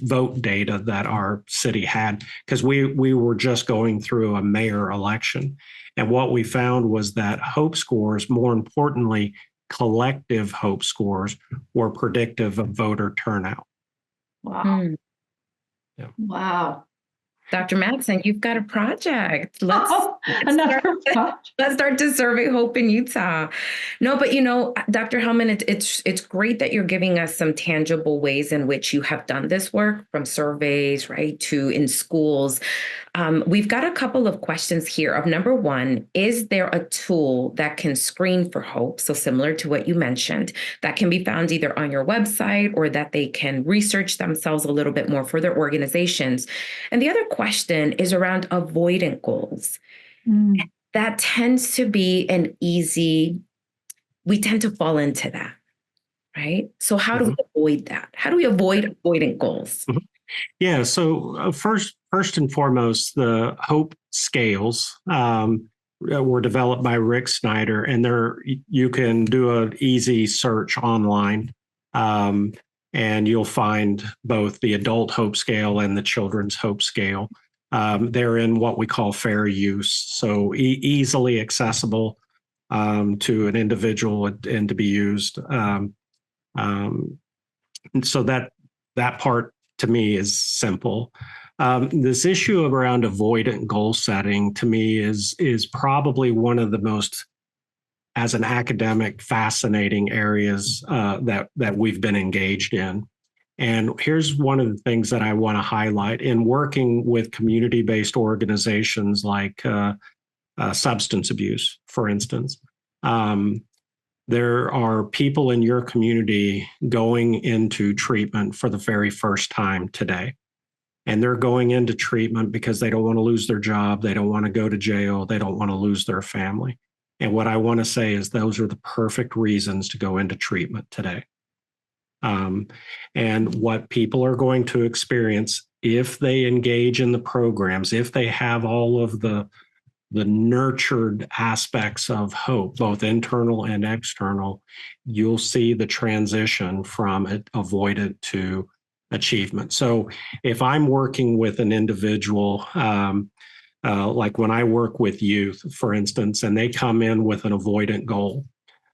vote data that our city had, because we were just going through a mayor election. And what we found was that hope scores, more importantly, collective hope scores, were predictive of voter turnout. Wow. Yeah. Wow. Dr. Madsen, you've got a project. Let's start to survey hope in Utah. No, but Dr. Hellman, it's great that you're giving us some tangible ways in which you have done this work, from surveys, right, to in schools. We've got a couple of questions here of number one, is there a tool that can screen for hope? So similar to what you mentioned, that can be found either on your website or that they can research themselves a little bit more for their organizations. And the other question is around avoidant goals. That tends to be we tend to fall into that, right? So how do we avoid that? How do we avoid avoidant goals? Yeah, so first and foremost, the hope scales were developed by Rick Snyder, and you can do an easy search online, and you'll find both the adult hope scale and the children's hope scale. They're in what we call fair use, so easily accessible to an individual and to be used. And so that part to me is simple. This issue around avoidant goal setting to me is probably one of the most, as an academic, fascinating areas that we've been engaged in. And here's one of the things that I want to highlight in working with community-based organizations like substance abuse, for instance. There are people in your community going into treatment for the very first time today. And they're going into treatment because they don't want to lose their job. They don't want to go to jail. They don't want to lose their family. And what I want to say is those are the perfect reasons to go into treatment today. And what people are going to experience if they engage in the programs, if they have all of the the nurtured aspects of hope, both internal and external, you'll see the transition from avoidant to achievement. So if I'm working with an individual, like when I work with youth, for instance, and they come in with an avoidant goal,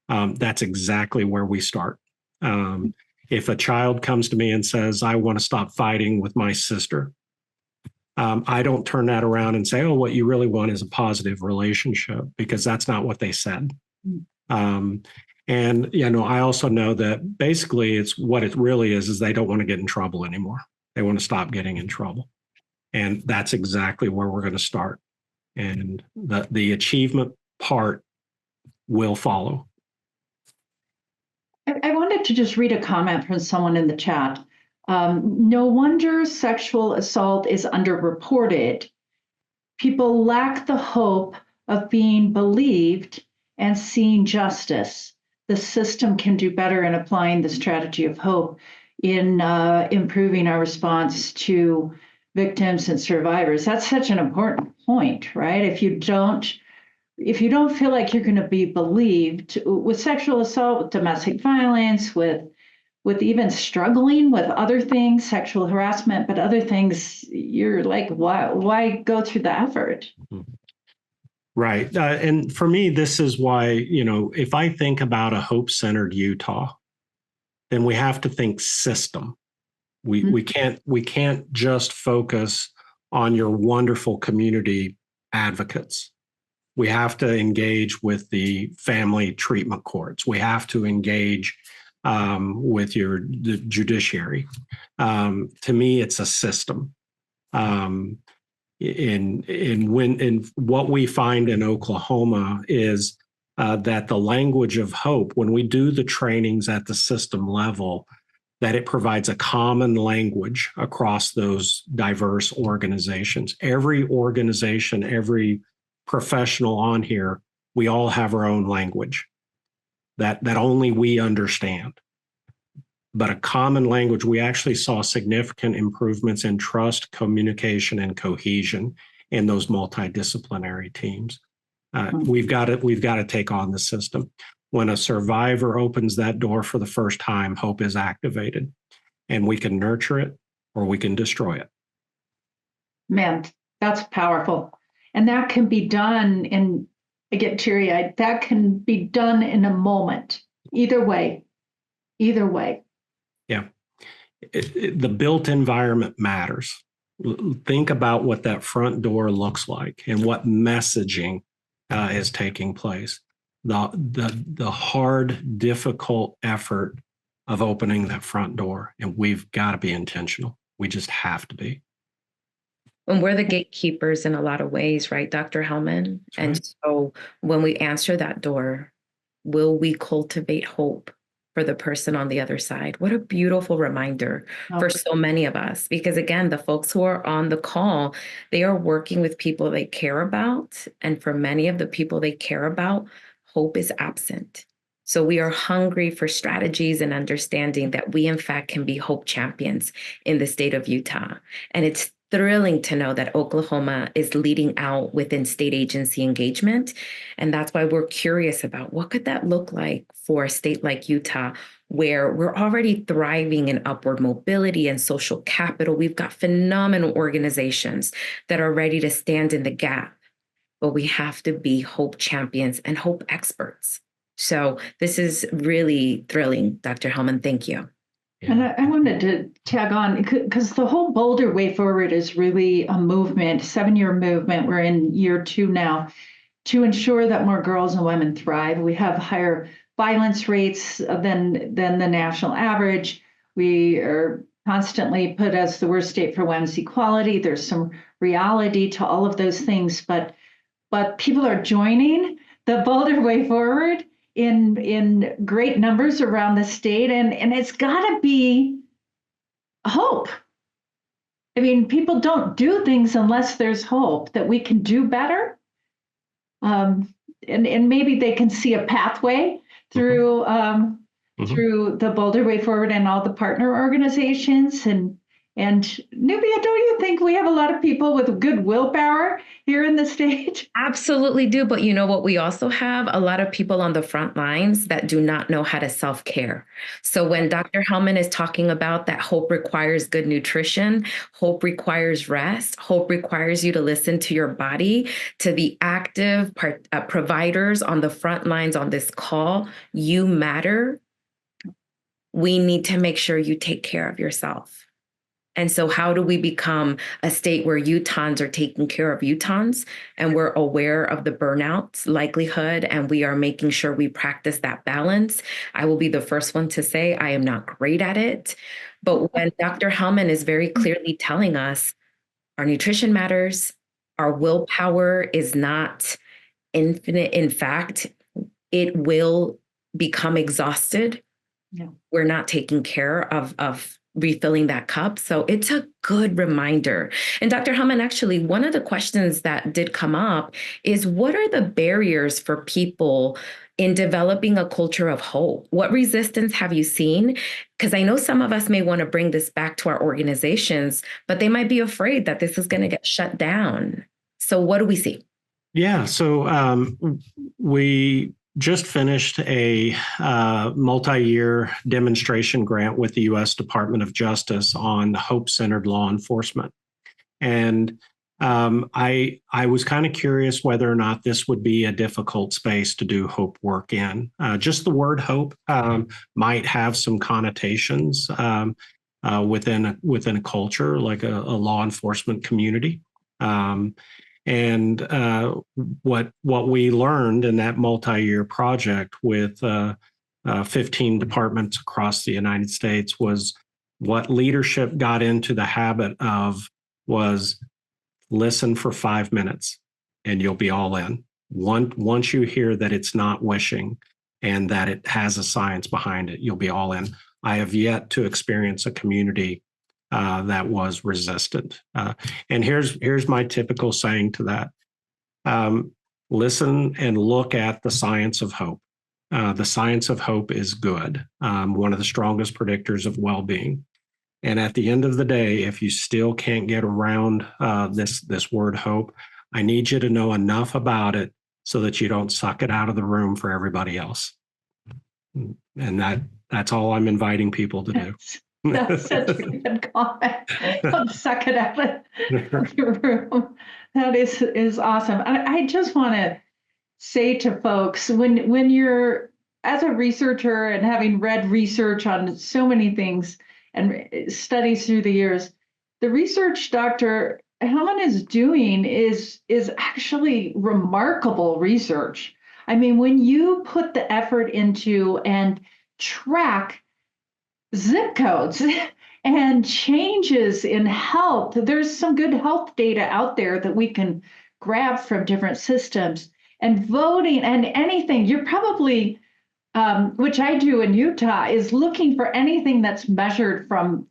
that's exactly where we start. If a child comes to me and says, I want to stop fighting with my sister, I don't turn that around and say, oh, what you really want is a positive relationship, because that's not what they said. And, I also know that basically it's what it really is they don't want to get in trouble anymore. They want to stop getting in trouble. And that's exactly where we're going to start. And the achievement part will follow. I wanted to just read a comment from someone in the chat. No wonder sexual assault is underreported. People lack the hope of being believed and seeing justice. The system can do better in applying the strategy of hope in improving our response to victims and survivors. That's such an important point, right? If you don't feel like you're going to be believed with sexual assault, with domestic violence, with even struggling with other things, sexual harassment, but other things, you're like, why go through the effort? Right. And for me, this is why, if I think about a hope-centered Utah, then we have to think system. We can't just focus on your wonderful community advocates. We have to engage with the family treatment courts. We have to engage with the judiciary. To me, it's a system. In what we find in Oklahoma is that the language of hope, when we do the trainings at the system level, that it provides a common language across those diverse organizations. Every organization, every professional on here, we all have our own language that only we understand. But a common language, we actually saw significant improvements in trust, communication, and cohesion in those multidisciplinary teams. We've got to take on the system. When a survivor opens that door for the first time, hope is activated, and we can nurture it or we can destroy it. Man, that's powerful. And that can be done I get teary-eyed, that can be done in a moment. Either way. Yeah. The built environment matters. Think about what that front door looks like and what messaging is taking place. The hard, difficult effort of opening that front door. And we've got to be intentional. We just have to be. And we're the gatekeepers in a lot of ways, right, Dr. Hellman? Right. And so when we answer that door, will we cultivate hope for the person on the other side? What a beautiful reminder for so many of us. Because again, the folks who are on the call, they are working with people they care about. And for many of the people they care about, hope is absent. So we are hungry for strategies and understanding that we, in fact, can be hope champions in the state of Utah. And it's thrilling to know that Oklahoma is leading out within state agency engagement. And that's why we're curious about what could that look like for a state like Utah, where we're already thriving in upward mobility and social capital. We've got phenomenal organizations that are ready to stand in the gap, but we have to be hope champions and hope experts. So this is really thrilling, Dr. Hellman. Thank you. Yeah. And I wanted to tag on because the whole Boulder Way Forward is really a movement, 7-year movement. We're in year 2 now to ensure that more girls and women thrive. We have higher violence rates than the national average. We are constantly put as the worst state for women's equality. There's some reality to all of those things, but people are joining the Boulder Way Forward in great numbers around the state, and it's got to be hope. I mean, people don't do things unless there's hope that we can do better, and maybe they can see a pathway through through the Boulder Way Forward and all the partner organizations, and And Nubia, don't you think we have a lot of people with good willpower here in the state? Absolutely do. But you know what? We also have a lot of people on the front lines that do not know how to self-care. So when Dr. Hellman is talking about that hope requires good nutrition, hope requires rest, hope requires you to listen to your body, to the active providers on the front lines on this call, you matter. We need to make sure you take care of yourself. And so how do we become a state where Utahns are taking care of Utahns and we're aware of the burnout likelihood and we are making sure we practice that balance? I will be the first one to say I am not great at it. But when Dr. Hellman is very clearly telling us our nutrition matters, our willpower is not infinite. In fact, it will become exhausted. Yeah. We're not taking care of refilling that cup. So it's a good reminder. And Dr. Hellman, actually, one of the questions that did come up is what are the barriers for people in developing a culture of hope? What resistance have you seen? Because I know some of us may want to bring this back to our organizations, but they might be afraid that this is going to get shut down. So what do we see? Yeah, so we just finished a multi-year demonstration grant with the U.S. Department of Justice on hope-centered law enforcement. And I was kind of curious whether or not this would be a difficult space to do hope work in. Just the word hope might have some connotations within a culture like a law enforcement community. And what we learned in that multi-year project with 15 departments across the United States was what leadership got into the habit of was listen for 5 minutes and you'll be all in. Once you hear that it's not wishing and that it has a science behind it, you'll be all in. I have yet to experience a community that was resistant. And here's my typical saying to that. Listen and look at the science of hope. The science of hope is good, one of the strongest predictors of well-being. And at the end of the day, if you still can't get around this word hope, I need you to know enough about it so that you don't suck it out of the room for everybody else. And that's all I'm inviting people to do. That's such a good comment. Don't suck it out of your room. That is awesome. I just want to say to folks, when you're as a researcher and having read research on so many things and studies through the years, the research Dr. Hellman is doing is actually remarkable research. I mean, when you put the effort into and track zip codes and changes in health, there's some good health data out there that we can grab from different systems. And voting and anything, you're probably, which I do in Utah, is looking for anything that's measured from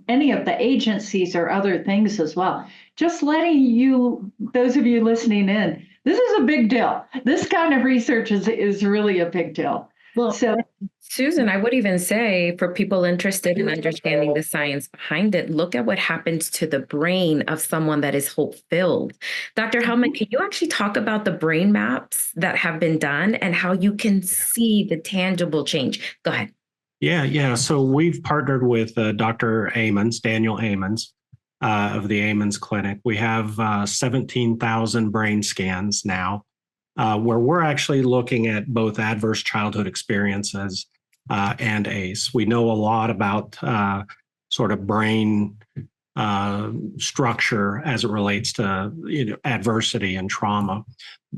any of the agencies or other things as well. Just letting you, those of you listening in, this is a big deal. This kind of research is really a big deal. Well, so, Susan, I would even say for people interested in understanding the science behind it, look at what happens to the brain of someone that is hope-filled. Dr. Hellman, can you actually talk about the brain maps that have been done and how you can see the tangible change? Go ahead. Yeah. So we've partnered with Dr. Amons, Daniel Amons of the Amons Clinic. We have 17,000 brain scans now. Where we're actually looking at both adverse childhood experiences and ACE. We know a lot about sort of brain structure as it relates to adversity and trauma.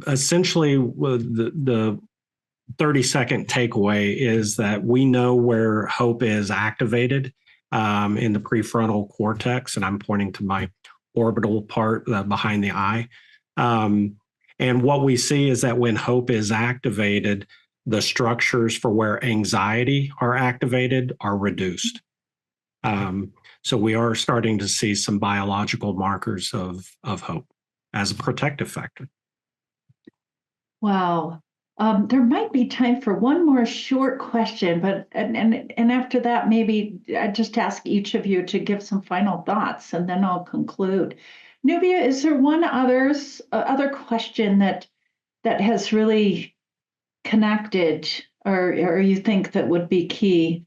Essentially, the 30-second takeaway is that we know where hope is activated in the prefrontal cortex, and I'm pointing to my orbital part behind the eye. And what we see is that when hope is activated, the structures for where anxiety are activated are reduced. So we are starting to see some biological markers of hope as a protective factor. Wow. There might be time for one more short question, but and after that, maybe I just ask each of you to give some final thoughts, and then I'll conclude. Nubia, is there one other question that has really connected, or you think that would be key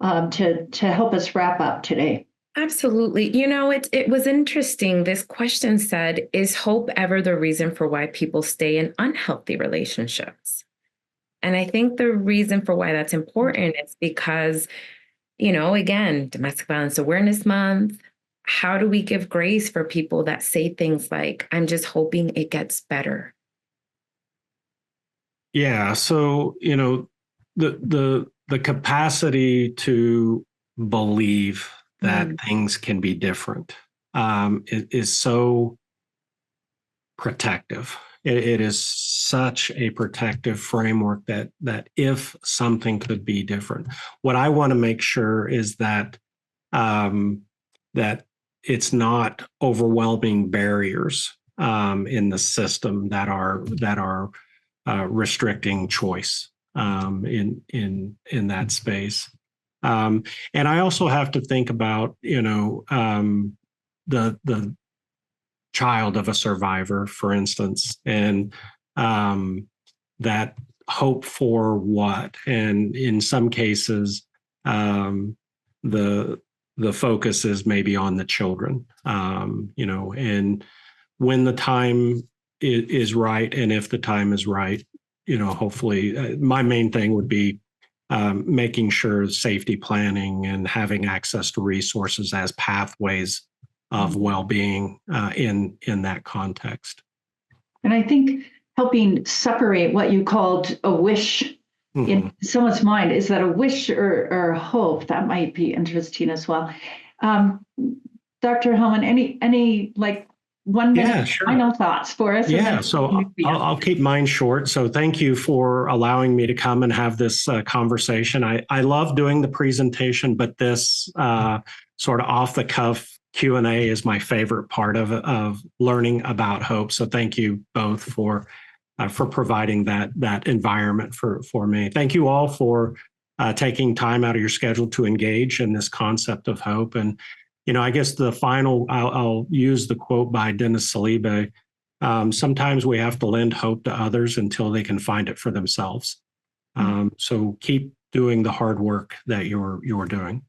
to help us wrap up today? Absolutely. You know, it was interesting. This question said, is hope ever the reason for why people stay in unhealthy relationships? And I think the reason for why that's important is because, you know, again, Domestic Violence Awareness Month, how do we give grace for people that say things like, I'm just hoping it gets better? Yeah. So, you know, the capacity to believe that things can be different is so protective. It is such a protective framework that if something could be different, what I want to make sure is that that it's not overwhelming barriers in the system that are restricting choice in that space. And I also have to think about, you know, the child of a survivor, for instance, and that hope for what, and in some cases, the focus is maybe on the children, you know, and when the time is right, and if the time is right, you know, hopefully, my main thing would be making sure safety planning and having access to resources as pathways of well-being in that context. And I think helping separate what you called a wish in someone's mind, is that a wish or a hope? That might be interesting as well. Dr. Hellman, any like 1 minute final thoughts for us? Yeah, so I'll keep mine short. So thank you for allowing me to come and have this conversation. I love doing the presentation, but this sort of off the cuff Q&A is my favorite part of learning about hope. So thank you both for providing that environment for me. Thank you all for taking time out of your schedule to engage in this concept of hope. And, you know, I guess the final, I'll use the quote by Dennis Saliba. Sometimes we have to lend hope to others until they can find it for themselves. So keep doing the hard work that you're doing.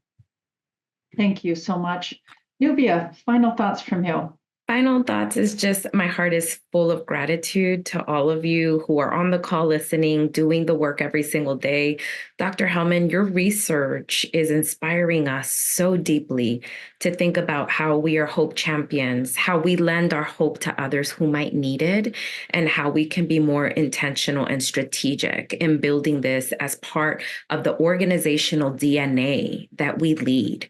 Thank you so much. Nubia, final thoughts from you. Final thoughts is just my heart is full of gratitude to all of you who are on the call listening, doing the work every single day. Dr. Hellman, your research is inspiring us so deeply to think about how we are hope champions, how we lend our hope to others who might need it, and how we can be more intentional and strategic in building this as part of the organizational DNA that we lead.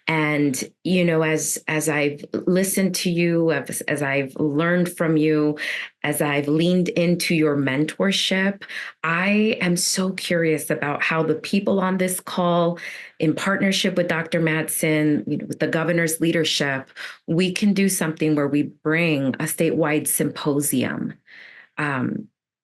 And, you know, as I've listened to you, as I've learned from you, as I've leaned into your mentorship, I am so curious about how the people on this call, in partnership with Dr. Madsen, you know, with the governor's leadership, we can do something where we bring a statewide symposium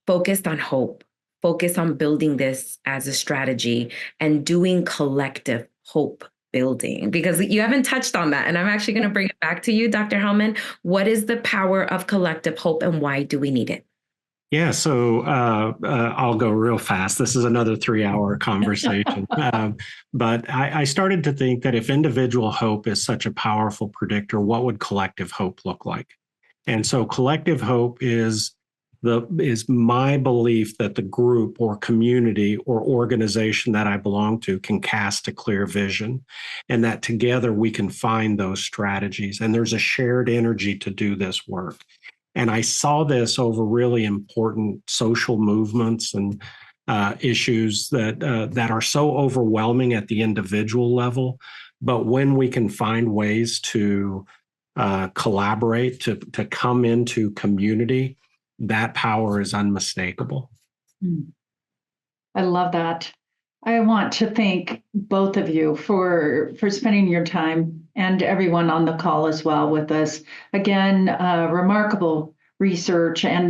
focused on hope, focused on building this as a strategy and doing collective hope building, because you haven't touched on that. And I'm actually going to bring it back to you, Dr. Hellman. What is the power of collective hope and why do we need it? Yeah, so I'll go real fast. This is another 3-hour conversation. But I started to think that if individual hope is such a powerful predictor, what would collective hope look like? And so collective hope is my belief that the group or community or organization that I belong to can cast a clear vision, and that together we can find those strategies. And there's a shared energy to do this work. And I saw this over really important social movements and issues that are so overwhelming at the individual level. But when we can find ways to collaborate, to come into community, that power is unmistakable. I love that. I want to thank both of you for spending your time, and everyone on the call as well with us. Again, remarkable research, and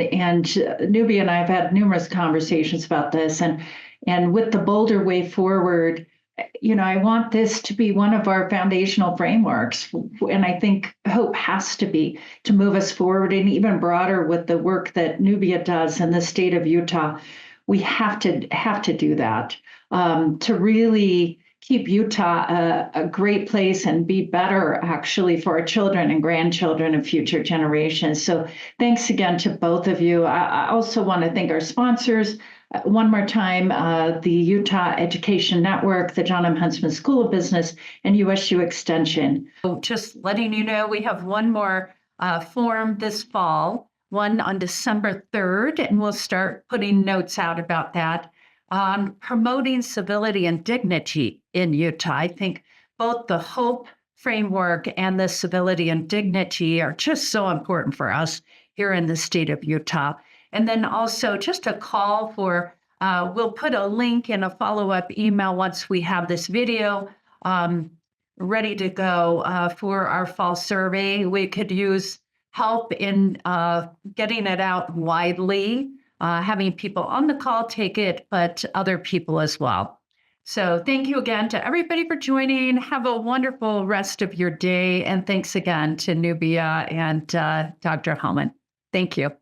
Nubia and I have had numerous conversations about this, and with the Boulder Way Forward, I want this to be one of our foundational frameworks, and I think hope has to be to move us forward, and even broader with the work that Nubia does in the state of Utah. We have to do that to really keep Utah a great place and be better, actually, for our children and grandchildren and future generations. So thanks again to both of you. I also want to thank our sponsors one more time, the Utah Education Network, the John M. Huntsman School of Business, and USU Extension. Just letting you know, we have one more forum this fall, one on December 3rd, and we'll start putting notes out about that on promoting civility and dignity in Utah. I think both the HOPE framework and the civility and dignity are just so important for us here in the state of Utah. And then also just a call for, we'll put a link in a follow-up email once we have this video ready to go for our fall survey. We could use help in getting it out widely, having people on the call take it, but other people as well. So thank you again to everybody for joining. Have a wonderful rest of your day. And thanks again to Nubia and Dr. Hellman. Thank you.